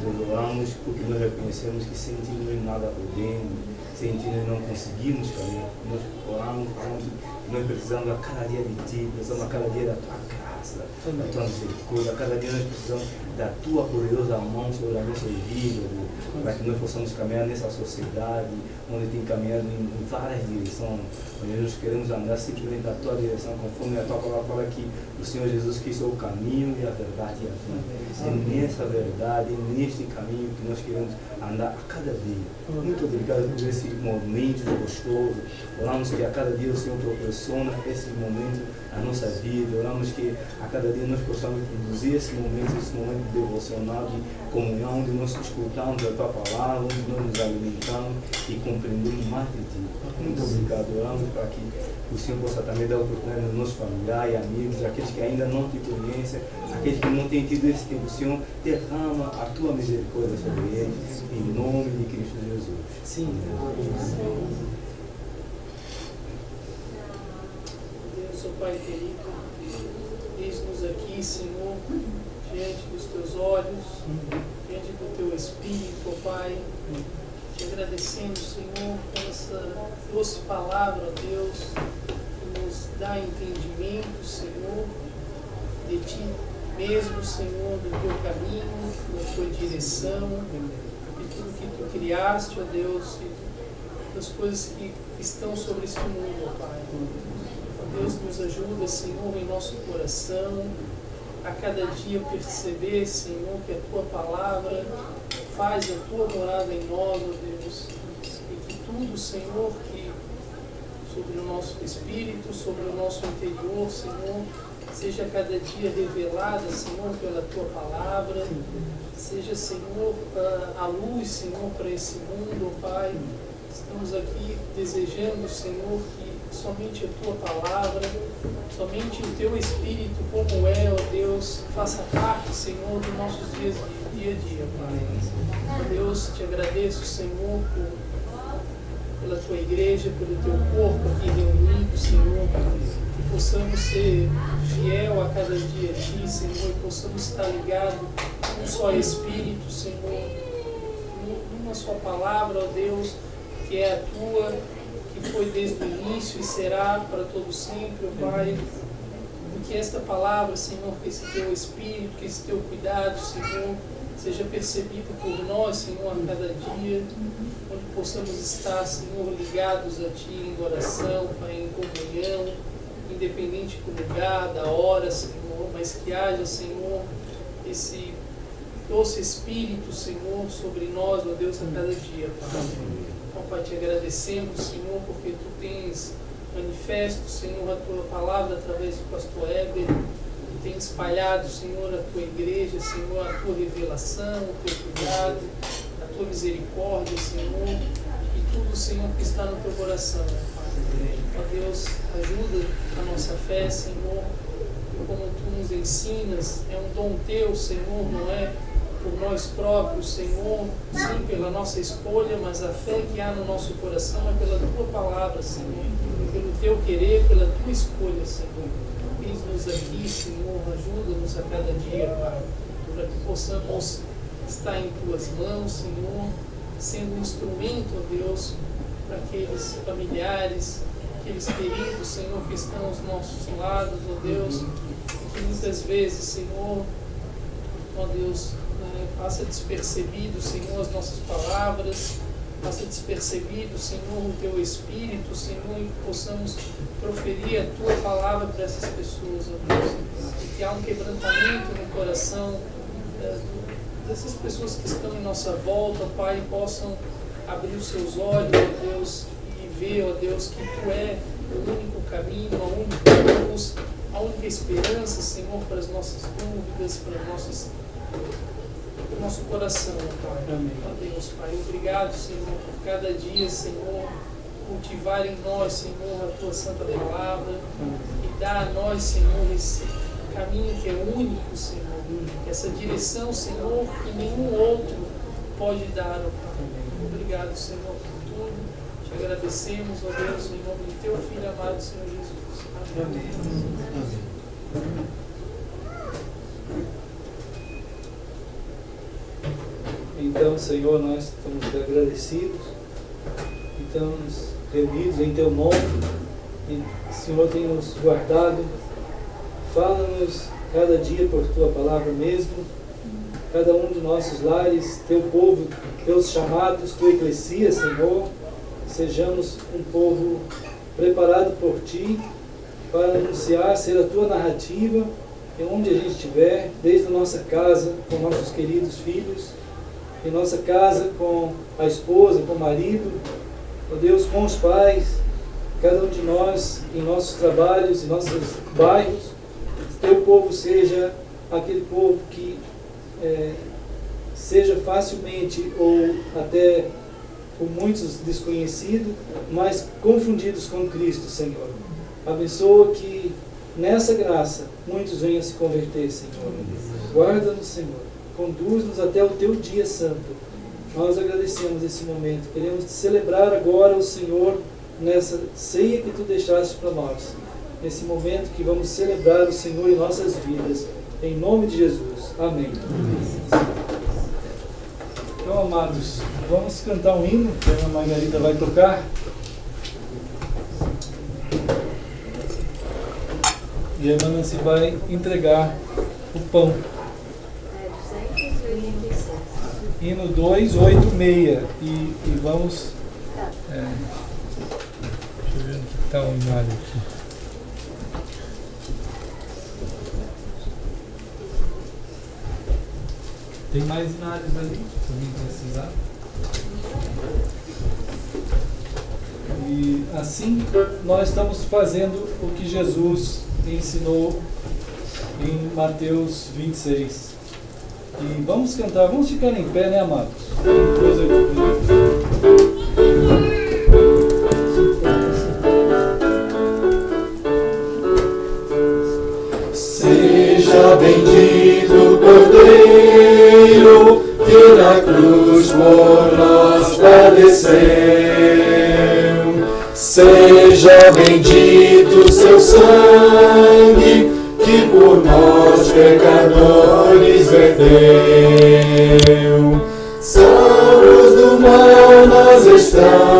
Nós oramos porque nós reconhecemos que sem ti nós nada podemos, sem ti nós não conseguimos caminhar. Nós oramos que nós precisamos a cada dia de ti, precisamos a cada dia da tua graça, da tua misericórdia, a cada dia nós precisamos da tua poderosa mão sobre a nossa vida, Deus, para que nós possamos caminhar nessa sociedade onde tem caminhado em várias direções, onde nós queremos andar simplesmente na tua direção, conforme a tua palavra fala que o Senhor Jesus Cristo é o caminho e a verdade e a vida. É nessa verdade, é neste caminho que nós queremos andar a cada dia. Muito obrigado por esse momento gostoso. Oramos que a cada dia o Senhor proporciona esse momento na nossa vida. Oramos que a cada dia nós possamos produzir esse momento devocional de comunhão, onde nós escutamos a tua palavra, onde nós nos alimentamos e compreendemos mais de ti. Muito obrigado. Oramos para que o Senhor possa também dar oportunidade aos nossos familiares e amigos, aqueles que ainda não te conhecem, aqueles que não têm tido esse tempo. Senhor, derrama a tua misericórdia sobre eles, em nome de Cristo Jesus. Sim. Deus, ó Pai querido, eis-nos aqui, Senhor, diante dos teus olhos, diante do teu Espírito, ó Pai, te agradecendo, Senhor, por essa doce palavra, ó Deus, que nos dá entendimento, Senhor, de ti mesmo, Senhor, do teu caminho, da tua direção, de tudo que tu criaste, ó Deus, e das coisas que estão sobre este mundo, ó Pai. Ó Deus, nos ajuda, Senhor, em nosso coração, a cada dia perceber, Senhor, que a tua palavra faz a tua morada em nós, ó Deus, e que tudo, Senhor, que sobre o nosso espírito, sobre o nosso interior, Senhor, seja cada dia revelada, Senhor, pela tua palavra, seja, Senhor, a luz, Senhor, para esse mundo, ó Pai. Estamos aqui desejando, Senhor, que somente a tua palavra, somente o teu Espírito, como é, ó Deus, faça parte, Senhor, dos nossos dias de dia a dia, Pai. Ó Deus, te agradeço, Senhor, pela tua igreja, pelo teu corpo aqui reunido, Senhor, que possamos ser fiel a cada dia a ti, Senhor, e possamos estar ligados num só Espírito, Senhor, numa só palavra, ó Deus, que é a tua, que foi desde o início e será para todo sempre, ó Pai. E que esta palavra, Senhor, que esse teu Espírito, que esse teu cuidado, Senhor, seja percebido por nós, Senhor, a cada dia, onde possamos estar, Senhor, ligados a Ti em oração, Pai, em comunhão, independente do lugar, da hora, Senhor, mas que haja, Senhor, esse doce Espírito, Senhor, sobre nós, ó Deus, a cada dia, Pai. Ó Pai, te agradecemos, Senhor, porque Tu tens manifesto, Senhor, a Tua palavra através do pastor Heber, Tu tens espalhado, Senhor, a Tua igreja, Senhor, a Tua revelação, o Teu cuidado, a Tua misericórdia, Senhor, e tudo, Senhor, que está no Teu coração, Pai. Ó Deus, ajuda a nossa fé, Senhor, e como Tu nos ensinas, é um dom Teu, Senhor, não é por nós próprios, Senhor, sim, pela nossa escolha, mas a fé que há no nosso coração é pela Tua palavra, Senhor, pelo Teu querer, pela Tua escolha, Senhor. Eis-nos aqui, Senhor, ajuda-nos a cada dia, Pai, para que possamos estar em Tuas mãos, Senhor, sendo um instrumento, ó Deus, para aqueles familiares, aqueles queridos, Senhor, que estão aos nossos lados, ó Deus, e que muitas vezes, Senhor, ó Deus, passa despercebido, Senhor, as nossas palavras, passa despercebido, Senhor, o Teu Espírito, Senhor, e que possamos proferir a Tua palavra para essas pessoas, ó Deus, e que há um quebrantamento no coração dessas pessoas que estão em nossa volta, Pai, e possam abrir os seus olhos, ó Deus, e ver, ó Deus, que Tu é o único caminho, a única luz, a única esperança, Senhor, para as nossas dúvidas, para as nossas o nosso coração, Pai. Amém. Ó Deus, Pai, obrigado, Senhor, por cada dia, Senhor, cultivar em nós, Senhor, a Tua Santa Palavra e dar a nós, Senhor, esse caminho que é único, Senhor, essa direção, Senhor, que nenhum outro pode dar, ó Pai. Obrigado, Senhor, por tudo. Te agradecemos, ó Deus, em nome de Teu Filho amado, Senhor Jesus. Amém. Então, Senhor, nós estamos agradecidos, estamos reunidos em Teu nome, e o Senhor tem nos guardado. Fala-nos cada dia por Tua palavra mesmo, cada um de nossos lares, Teu povo, Teus chamados, Tua eclesia, Senhor, sejamos um povo preparado por Ti para anunciar, ser a Tua narrativa, em onde a gente estiver, desde a nossa casa, com nossos queridos filhos, em nossa casa com a esposa, com o marido, ó Deus, com os pais, cada um de nós, em nossos trabalhos, em nossos bairros, Teu povo seja aquele povo que seja facilmente ou até por muitos desconhecido, mas confundidos com Cristo, Senhor. Abençoa que nessa graça muitos venham a se converter, Senhor. Guarda-nos, Senhor. Conduz-nos até o Teu dia santo. Nós agradecemos esse momento. Queremos celebrar agora o Senhor nessa ceia que Tu deixaste para nós. Nesse momento que vamos celebrar o Senhor em nossas vidas. Em nome de Jesus. Amém. Então, amados, vamos cantar um hino que a irmã Margarida vai tocar. E a irmã Nancy vai entregar o pão. Hino 286. E vamos... deixa eu ver onde está o inário aqui. Tem mais inários ali, se alguém precisar. E assim nós estamos fazendo o que Jesus ensinou em Mateus 26. E vamos cantar, vamos ficar em pé, né, amados? Seja bendito o Cordeiro que na cruz por nós padeceu. Seja bendito o seu sangue que por nós pecadores verteu. Salvos do mal nós estamos,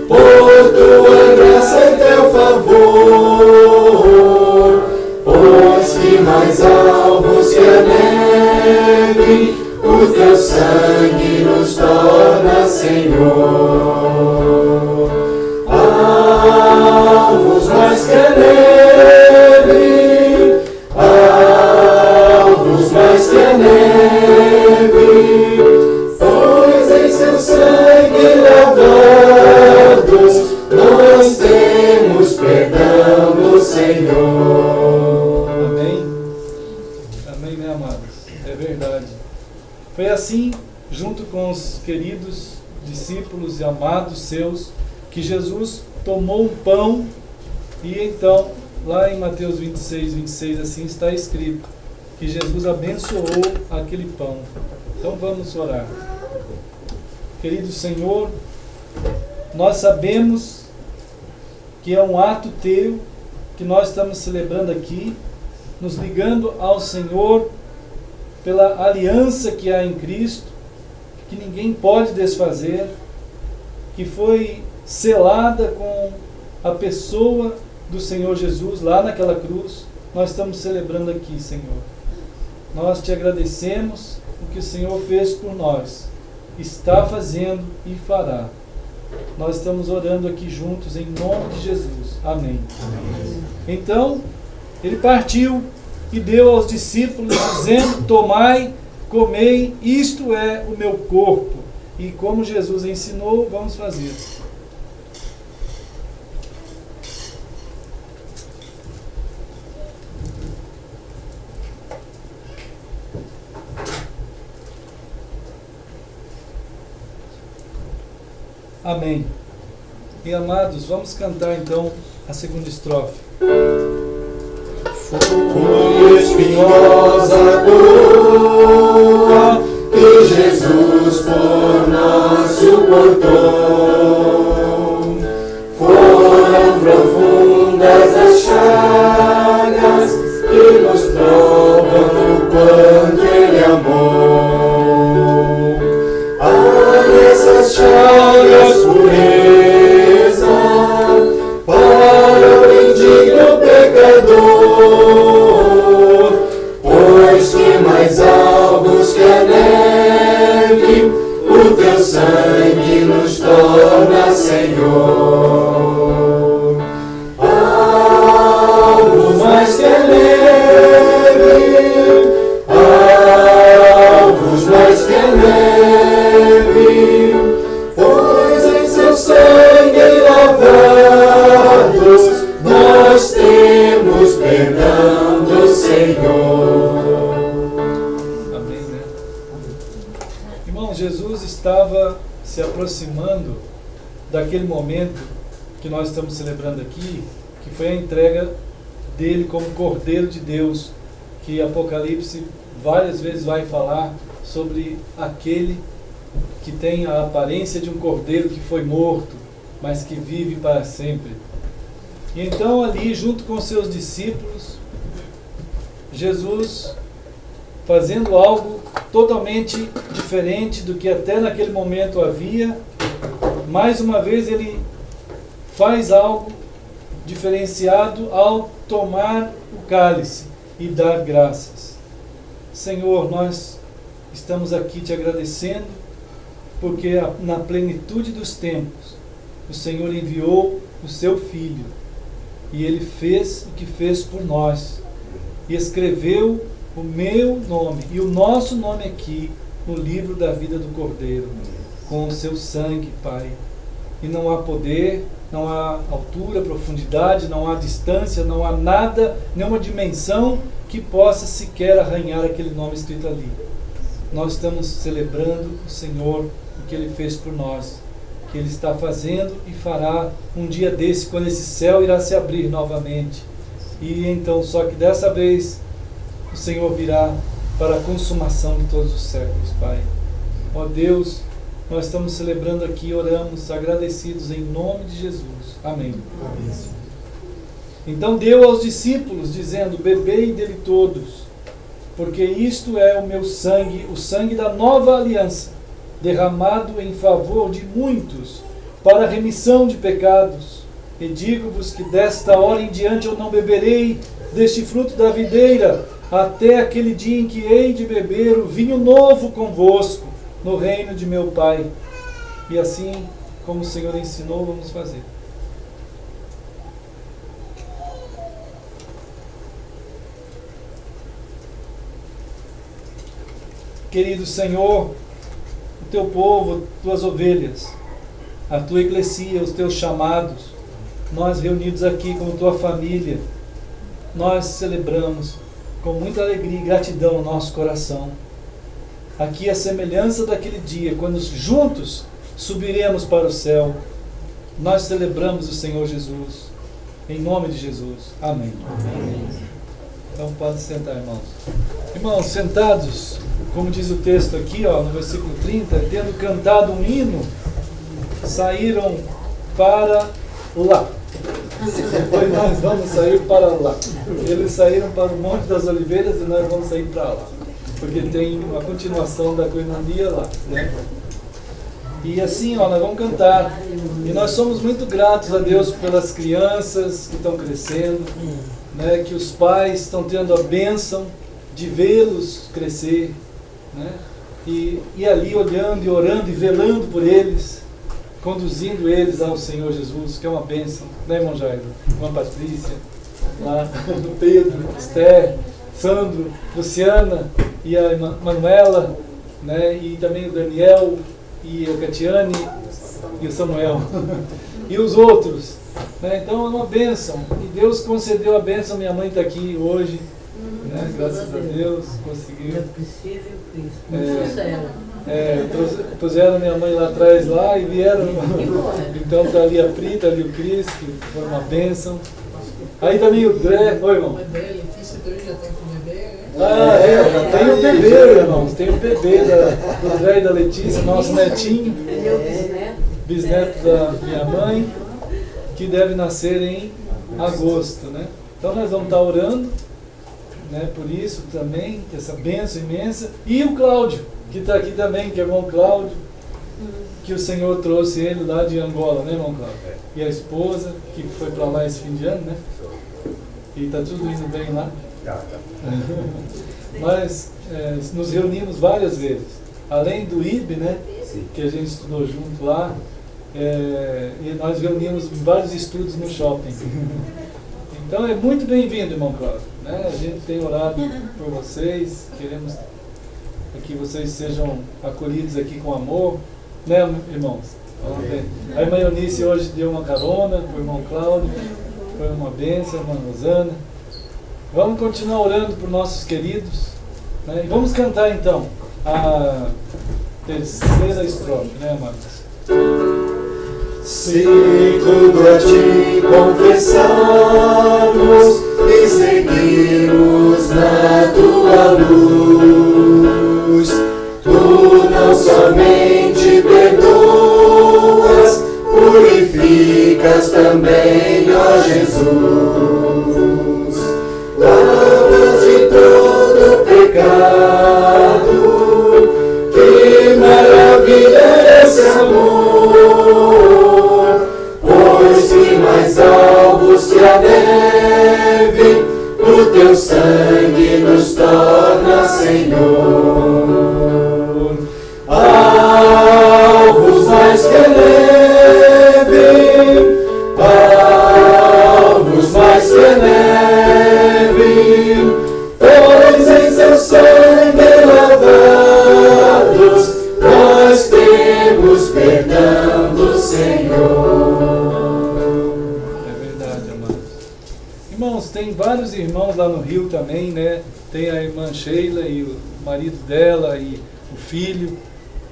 por Tua graça e Teu favor, pois que mais alvos que a neve, o Teu sangue nos torna, Senhor. Alvos mais que a neve, alvos mais que a neve, pois em Seu sangue lavados nós temos perdão do Senhor. Amém? Amém, né, amados? É verdade. Foi assim, junto com os queridos discípulos e amados seus, que Jesus tomou um pão e então, lá em Mateus 26, assim está escrito, que Jesus abençoou aquele pão. Então vamos orar. Querido Senhor, nós sabemos que é um ato Teu que nós estamos celebrando aqui, nos ligando ao Senhor pela aliança que há em Cristo, que ninguém pode desfazer, que foi selada com a pessoa do Senhor Jesus lá naquela cruz. Nós estamos celebrando aqui, Senhor. Nós Te agradecemos o que o Senhor fez por nós, está fazendo e fará. Nós estamos orando aqui juntos em nome de Jesus. Amém. Amém. Então, Ele partiu e deu aos discípulos, dizendo: tomai, comei, isto é o meu corpo. E como Jesus ensinou, vamos fazer. Amém. E amados, vamos cantar então a segunda estrofe. Foi espinhosa a dor que Jesus por nós suportou. Foram profundas as chagas que nos provam o quanto Ele amou. Há nessas chagas pureza para o indigno pecador, pois que mais alvos que a neve, o teu sangue nos torna, Senhor. Alvos mais que a neve, alvos mais que a neve, pois em seu sangue lavados nós temos perdão do Senhor. Amém, né? Irmão, Jesus estava se aproximando daquele momento que nós estamos celebrando aqui, que foi a entrega dele como Cordeiro de Deus, que Apocalipse várias vezes vai falar sobre aquele que tem a aparência de um cordeiro que foi morto, mas que vive para sempre. E então ali, junto com seus discípulos, Jesus fazendo algo totalmente diferente do que até naquele momento havia, mais uma vez ele faz algo diferenciado ao tomar o cálice e dar graças. Senhor, nós estamos aqui te agradecendo, porque na plenitude dos tempos o Senhor enviou o seu Filho, e Ele fez o que fez por nós, e escreveu o meu nome e o nosso nome aqui no livro da vida do Cordeiro, com o seu sangue, Pai. E não há poder, não há altura, profundidade, não há distância, não há nada, nenhuma dimensão que possa sequer arranhar aquele nome escrito ali. Nós estamos celebrando o Senhor, o que Ele fez por nós, que Ele está fazendo e fará um dia desse, quando esse céu irá se abrir novamente. E então, só que dessa vez, o Senhor virá para a consumação de todos os séculos, Pai. Ó Deus, nós estamos celebrando aqui, oramos, agradecidos em nome de Jesus. Amém. Amém. Então deu aos discípulos, dizendo: bebei dele todos, porque isto é o meu sangue, o sangue da nova aliança, derramado em favor de muitos, para a remissão de pecados. E digo-vos que desta hora em diante eu não beberei deste fruto da videira, até aquele dia em que hei de beber o vinho novo convosco, no reino de meu Pai. E assim, como o Senhor ensinou, vamos fazer. Querido Senhor, o teu povo, tuas ovelhas, a tua eclesia, os teus chamados, nós reunidos aqui como tua família, nós celebramos com muita alegria e gratidão no nosso coração. Aqui a semelhança daquele dia, quando juntos subiremos para o céu, nós celebramos o Senhor Jesus, em nome de Jesus. Amém. Amém. Então pode sentar, irmãos. Irmãos, sentados, como diz o texto aqui, no versículo 30, tendo cantado um hino, saíram para lá. Depois nós vamos sair para lá. Eles saíram para o Monte das Oliveiras e nós vamos sair para lá, porque tem uma continuação da coinonia lá, né? E assim, nós vamos cantar. E nós somos muito gratos a Deus pelas crianças que estão crescendo, né? Que os pais estão tendo a bênção de vê-los crescer, né? E ali olhando e orando e velando por eles, conduzindo eles ao Senhor Jesus, que é uma bênção, né, irmão Jairo? Irmã Patrícia, lá, Pedro, Esther, Sandro, Luciana e a irmã Manuela, né? E também o Daniel e a Catiane e o Samuel e os outros, né? Então é uma bênção, e Deus concedeu a bênção. Minha mãe está aqui hoje, né? Graças a Deus, conseguiu. Eu preciso e o Cristo. Puseram minha mãe lá atrás lá e vieram. Então tá ali a Pri, tá ali o Cris, que foi uma bênção. Aí também o Dré. Oi, irmão. Letícia também já está com bebê, né? Tem o bebê, irmãos. Tem o bebê do Dré e da Letícia, nosso netinho. É meu bisneto. Bisneto da minha mãe, que deve nascer em agosto, né? Então nós vamos estar orando, né, por isso também, essa bênção imensa. E o Cláudio, que está aqui também, que é o irmão Cláudio, que o Senhor trouxe ele lá de Angola, né, irmão Cláudio? E a esposa, que foi para lá esse fim de ano, né? E está tudo indo bem lá. Nós nos reunimos várias vezes, além do IB, né, que a gente estudou junto lá, e nós reunimos vários estudos no shopping. Então é muito bem-vindo, irmão Cláudio, né? A gente tem orado por vocês, queremos que vocês sejam acolhidos aqui com amor, né, irmãos? A irmã Eunice hoje deu uma carona para o irmão Cláudio, foi uma bênção, a irmã Rosana. Vamos continuar orando por nossos queridos, né? E vamos cantar então a terceira estrofe, né, amados? Se tudo a ti confessarmos e seguirmos na tua luz, tu não somente perdoas, purificas também, ó Jesus. Lavas de todo pecado, que maravilha é esse amor, pois que mais alvos que a neve, o teu sangue nos torna, Senhor. Alvos mais que a neve, alvos mais que a neve, pois em seu sangue lavados, nós temos perdão do Senhor. É verdade, amados. Irmãos, tem vários irmãos lá no Rio também, né? Tem a irmã Sheila e o marido dela e o filho,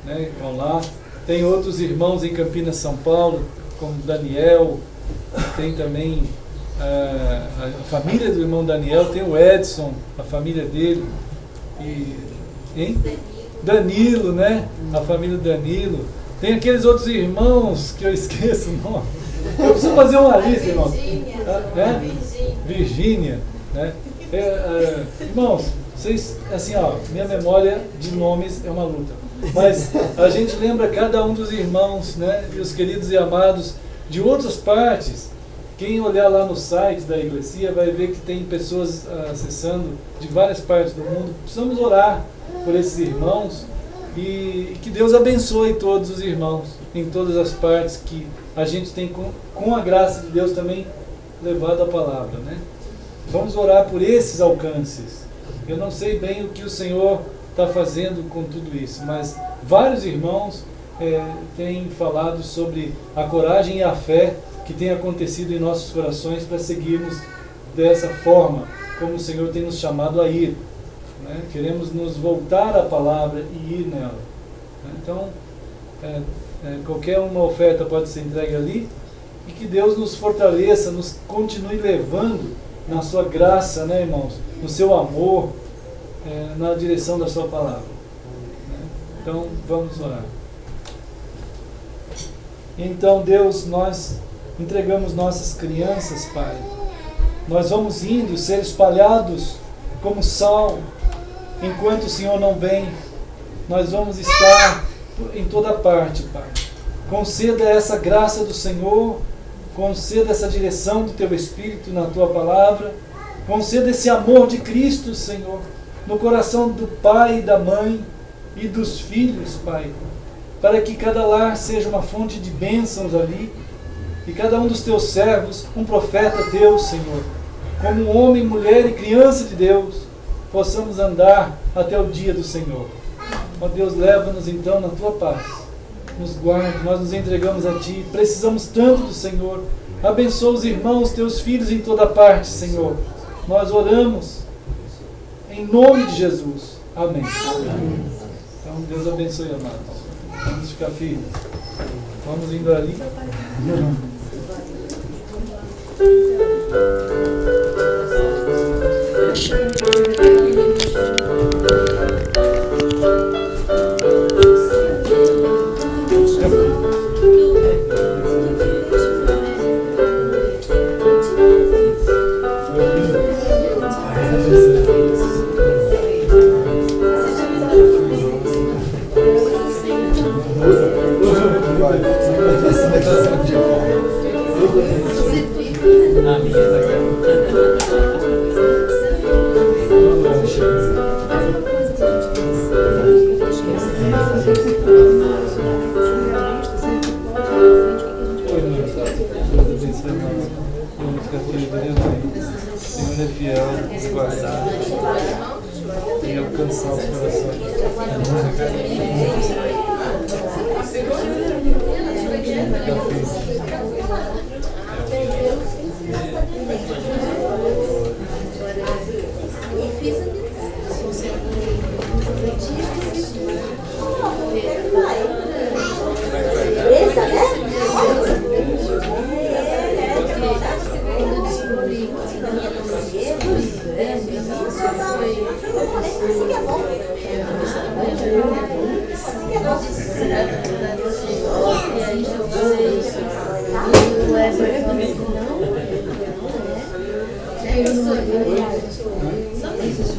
né? Vão lá. Tem outros irmãos em Campinas, São Paulo, como Daniel. Tem também a família do irmão Daniel, tem o Edson, a família dele. Hein? Danilo, né? A família do Danilo. Tem aqueles outros irmãos que eu esqueço o nome. Eu preciso fazer uma lista, irmãos. Virgínia, né? Irmãos, vocês, assim, ó, minha memória de nomes é uma luta. Mas a gente lembra cada um dos irmãos, né? E os queridos e amados de outras partes. Quem olhar lá no site da igreja vai ver que tem pessoas acessando de várias partes do mundo. Precisamos orar por esses irmãos e que Deus abençoe todos os irmãos em todas as partes que a gente tem com a graça de Deus também levado a palavra, né? Vamos orar por esses alcances. Eu não sei bem o que o Senhor está fazendo com tudo isso, mas vários irmãos têm falado sobre a coragem e a fé que tem acontecido em nossos corações para seguirmos dessa forma, como o Senhor tem nos chamado a ir, né? Queremos nos voltar à palavra e ir nela, né? Então, qualquer uma oferta pode ser entregue ali, e que Deus nos fortaleça, nos continue levando na sua graça, né, irmãos, no seu amor, na direção da sua palavra, né? Então, vamos orar. Então, Deus, nós entregamos nossas crianças, Pai. Nós vamos indo ser espalhados como sal, enquanto o Senhor não vem. Nós vamos estar em toda parte, Pai. Conceda essa graça do Senhor, conceda essa direção do Teu Espírito na Tua palavra, conceda esse amor de Cristo, Senhor, no coração do pai e da mãe e dos filhos, Pai, para que cada lar seja uma fonte de bênçãos ali, e cada um dos Teus servos, um profeta Teu, Senhor, como homem, mulher e criança de Deus, possamos andar até o dia do Senhor. Ó Deus, leva-nos então na Tua paz, nos guarde, nós nos entregamos a Ti, precisamos tanto do Senhor. Abençoa os irmãos, Teus filhos em toda parte, Senhor. Nós oramos Em nome de Jesus. Amém. Então, Deus abençoe, amados. Vamos ficar firmes. Vamos indo ali. Senhor é fiel, guardar e alcançar os corações.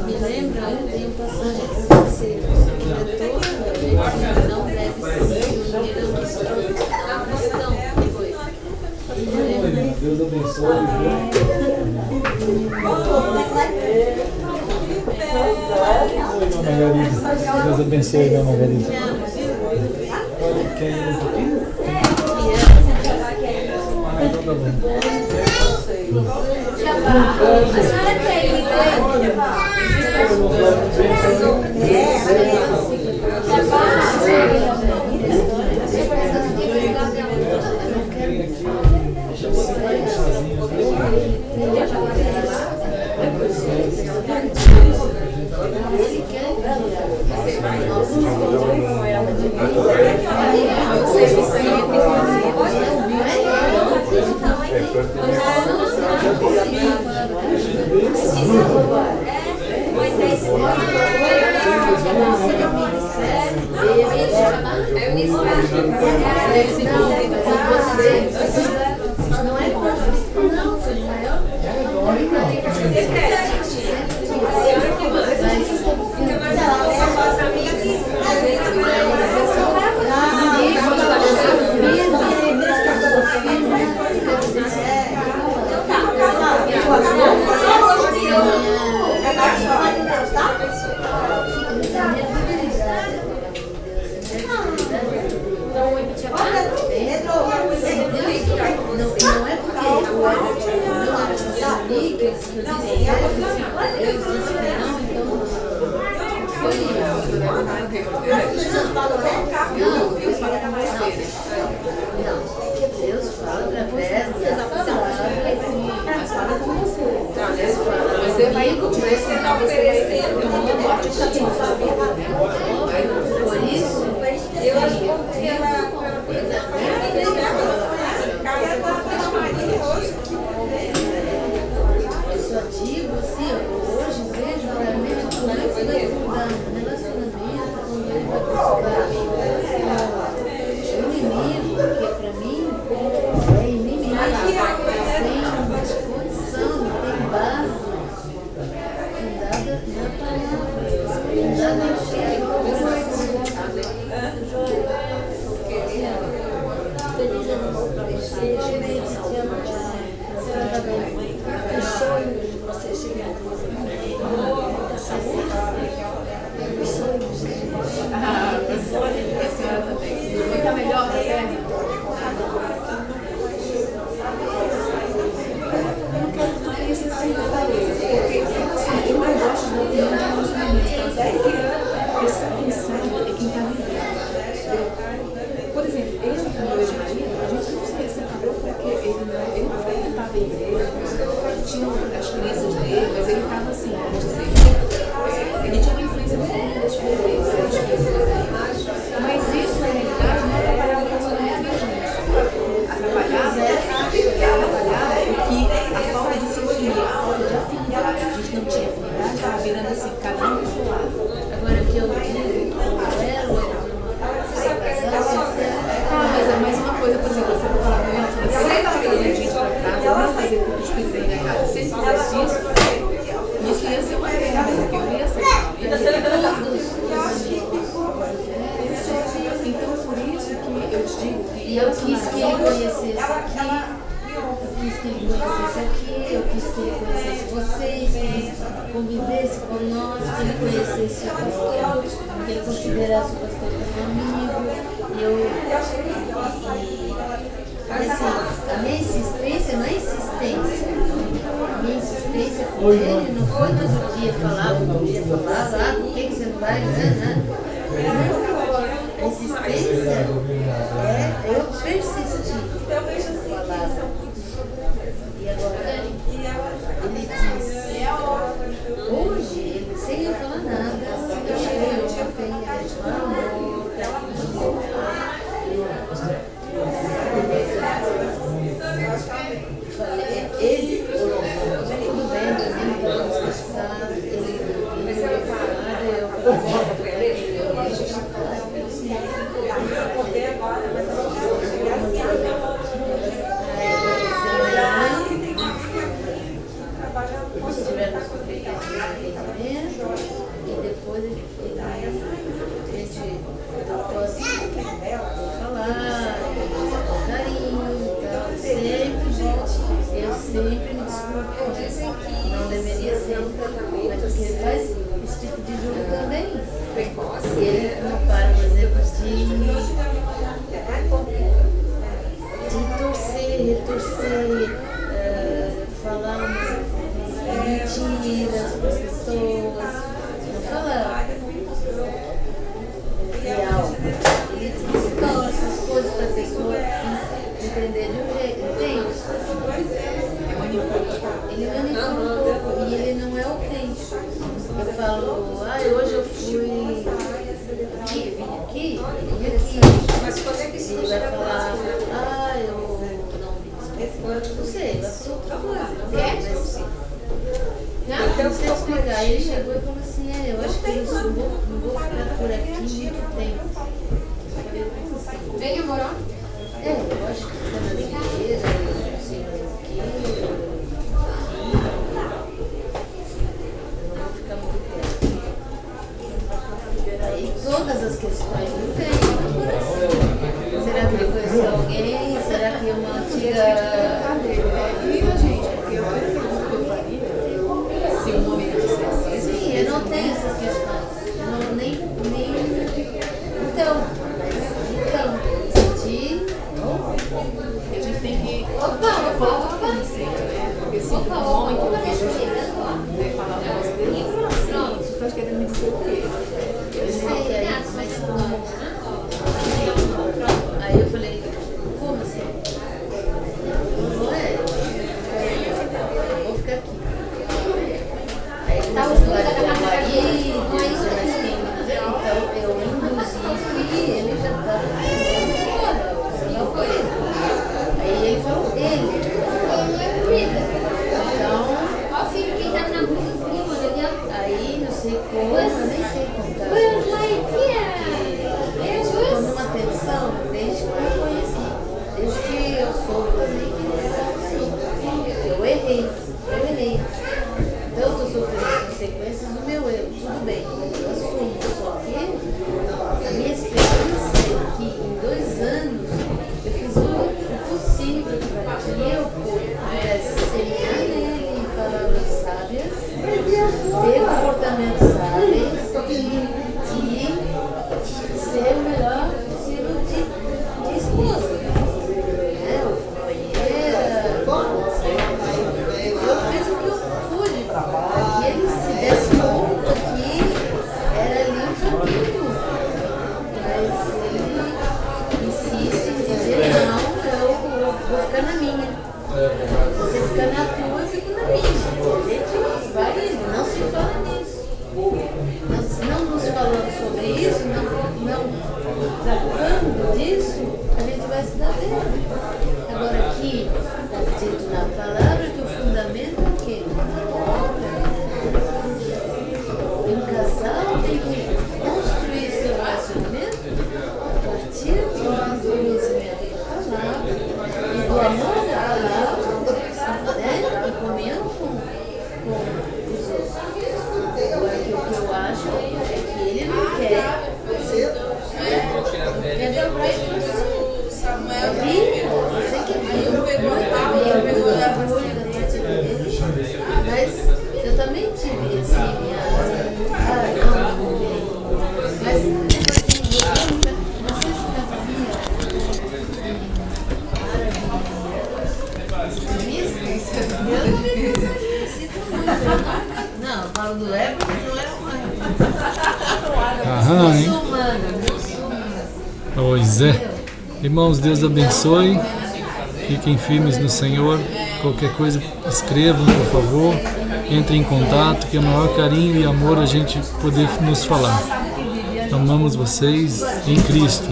Me lembra de uma passagem que você não deve ser cristão. Deus abençoe. Oi, irmã Margarida. Deus abençoe, irmã Margarida. Quer ir um pouquinho? Ah, então tá bom. A senhora quer ir, não é conflito, não, Deus fala através da palavra, mas fala com você. Você vai continuar oferecendo um morte por isso, eu acho que ela eu só digo assim, hoje vejo realmente tudo isso vai mudando, relacionamento com Deus vai buscar o inimigo, que para mim é inimigo, tem condição, tem base fundada na palavra, fundada na fé. Feliz ano novo para vocês, te amo demais. O sonho de você chegar muita saúde, o sonho de você a senhora também. Muita melhor até. Eu não quero que tu pense assim, porque eu não gosto da opinião de relacionamento. 10 anos, porque quem sabe é quem está vivendo. Por exemplo, eu e meu ex-marido, a gente não se separou porque ele não frequentava a igreja, tinha as crenças dele, mas ele estava assim, vamos dizer, virando assim, cada um do seu lado. Agora que eu digo, o elo Mas é mais uma coisa, por exemplo, você fala com ela, você vai trazer gente pra casa, vamos fazer culto de espírito aí na casa. Se ele fizesse isso ia ser uma merda, porque eu ia ser. Então, por isso que eu te digo que e eu quis que ele conhecesse aqui, eu quis que ele conhecesse aqui, eu quis que ele conhecesse vocês, que ele convivesse com nós, que ele conhecesse o pastor, que ele considerasse o pastor como amigo. E assim, a minha insistência não é insistência. A minha insistência com ele não foi todo dia falar, por que você não vai, Não. A insistência é eu persistir em falar. E agora, ele diz, hoje, ele, sem eu falar nada, eu cheguei ontem, ele falei, ele colocou, tudo bem, mas ele estava descansado, ele vai falar, eu falei, tivemos feito atendimento e depois ele doutor falar, carinho e tal, eu sempre me desculpo, não deveria ser, mas porque ele faz esse tipo de jogo também. E ele não para, por exemplo, de torcer, retorcer, falar umas mentiras para as pessoas, não falar real. Ele explica essas coisas para a pessoa entender de um jeito, entende? Ele manipula um pouco e ele não é autêntico. Eu falo, hoje eu fui vim aqui, mas quando é que isso ele vai falar, eu não sei, vai fazer outra coisa, não sei explicar. Aí ele chegou e falou assim, eu acho que eu não vou ficar por aqui muito tempo. Vem, amor? Eu acho que fica na igreja, não sei mais o que. Eu não vou ficar muito tempo. Aí todas as questões não tem. Será que ele conheceu alguém? Será que uma antiga... gente, porque eu faria se um homem dissesse isso. Sim, eu não tenho essas questões. Não, nem... Então, senti... A gente tem que... Opa, né? Porque se um homem que eu vejo falar um negócio dele, pronto, você está querendo me dizer o quê? Eu sei, aí, mas como... Aí eu falei, como assim? Não é? Eu vou ficar aqui. Aí ele começou a falar do meu marido, mas quem... Então eu induzi que ele já estava fazendo coisa. Aí ele falou, ele então, aí não sei como, eu nem sei contar. Estou numa tensão desde que eu conheci, desde que eu soube também que ele era assim. Eu errei. Então eu estou sofrendo as consequências do meu erro, tudo bem, eu assumo. Só que a minha experiência é que em 2 anos eu fiz o possível para que eu pudesse semear nele em palavras sábias, ter comportamentos sábios e ser o melhor possível de esposa. Eu fiz o que eu pude para que ele se desse conta que era ali um caminho. Mas ele insiste em dizer, não, eu vou ficar na minha. Você fica na tua, eu fico na minha. A gente vai indo, não se fala nisso. Nós não nos falando sobre isso, não tratando disso, a gente vai se dar bem. Agora aqui, está dito na palavra que o fundamento é o quê? casal tem que construir seu relacionamento a partir do conhecimento da palavra e do amor da palavra, né? E comunhão com os outros. Agora, o que eu acho é que ele não quer dar o braço para cima. É rico, você que é rico, pegou a bolha da tua dele, mas eu também tive assim, mas não, eu falo do Ébano, não é Aham, hein? muçulmano. Pois é. Irmãos, Deus abençoe. Fiquem firmes no Senhor. Qualquer coisa, escrevam, por favor. Entrem em contato, que é o maior carinho e amor a gente poder nos falar. Amamos vocês em Cristo.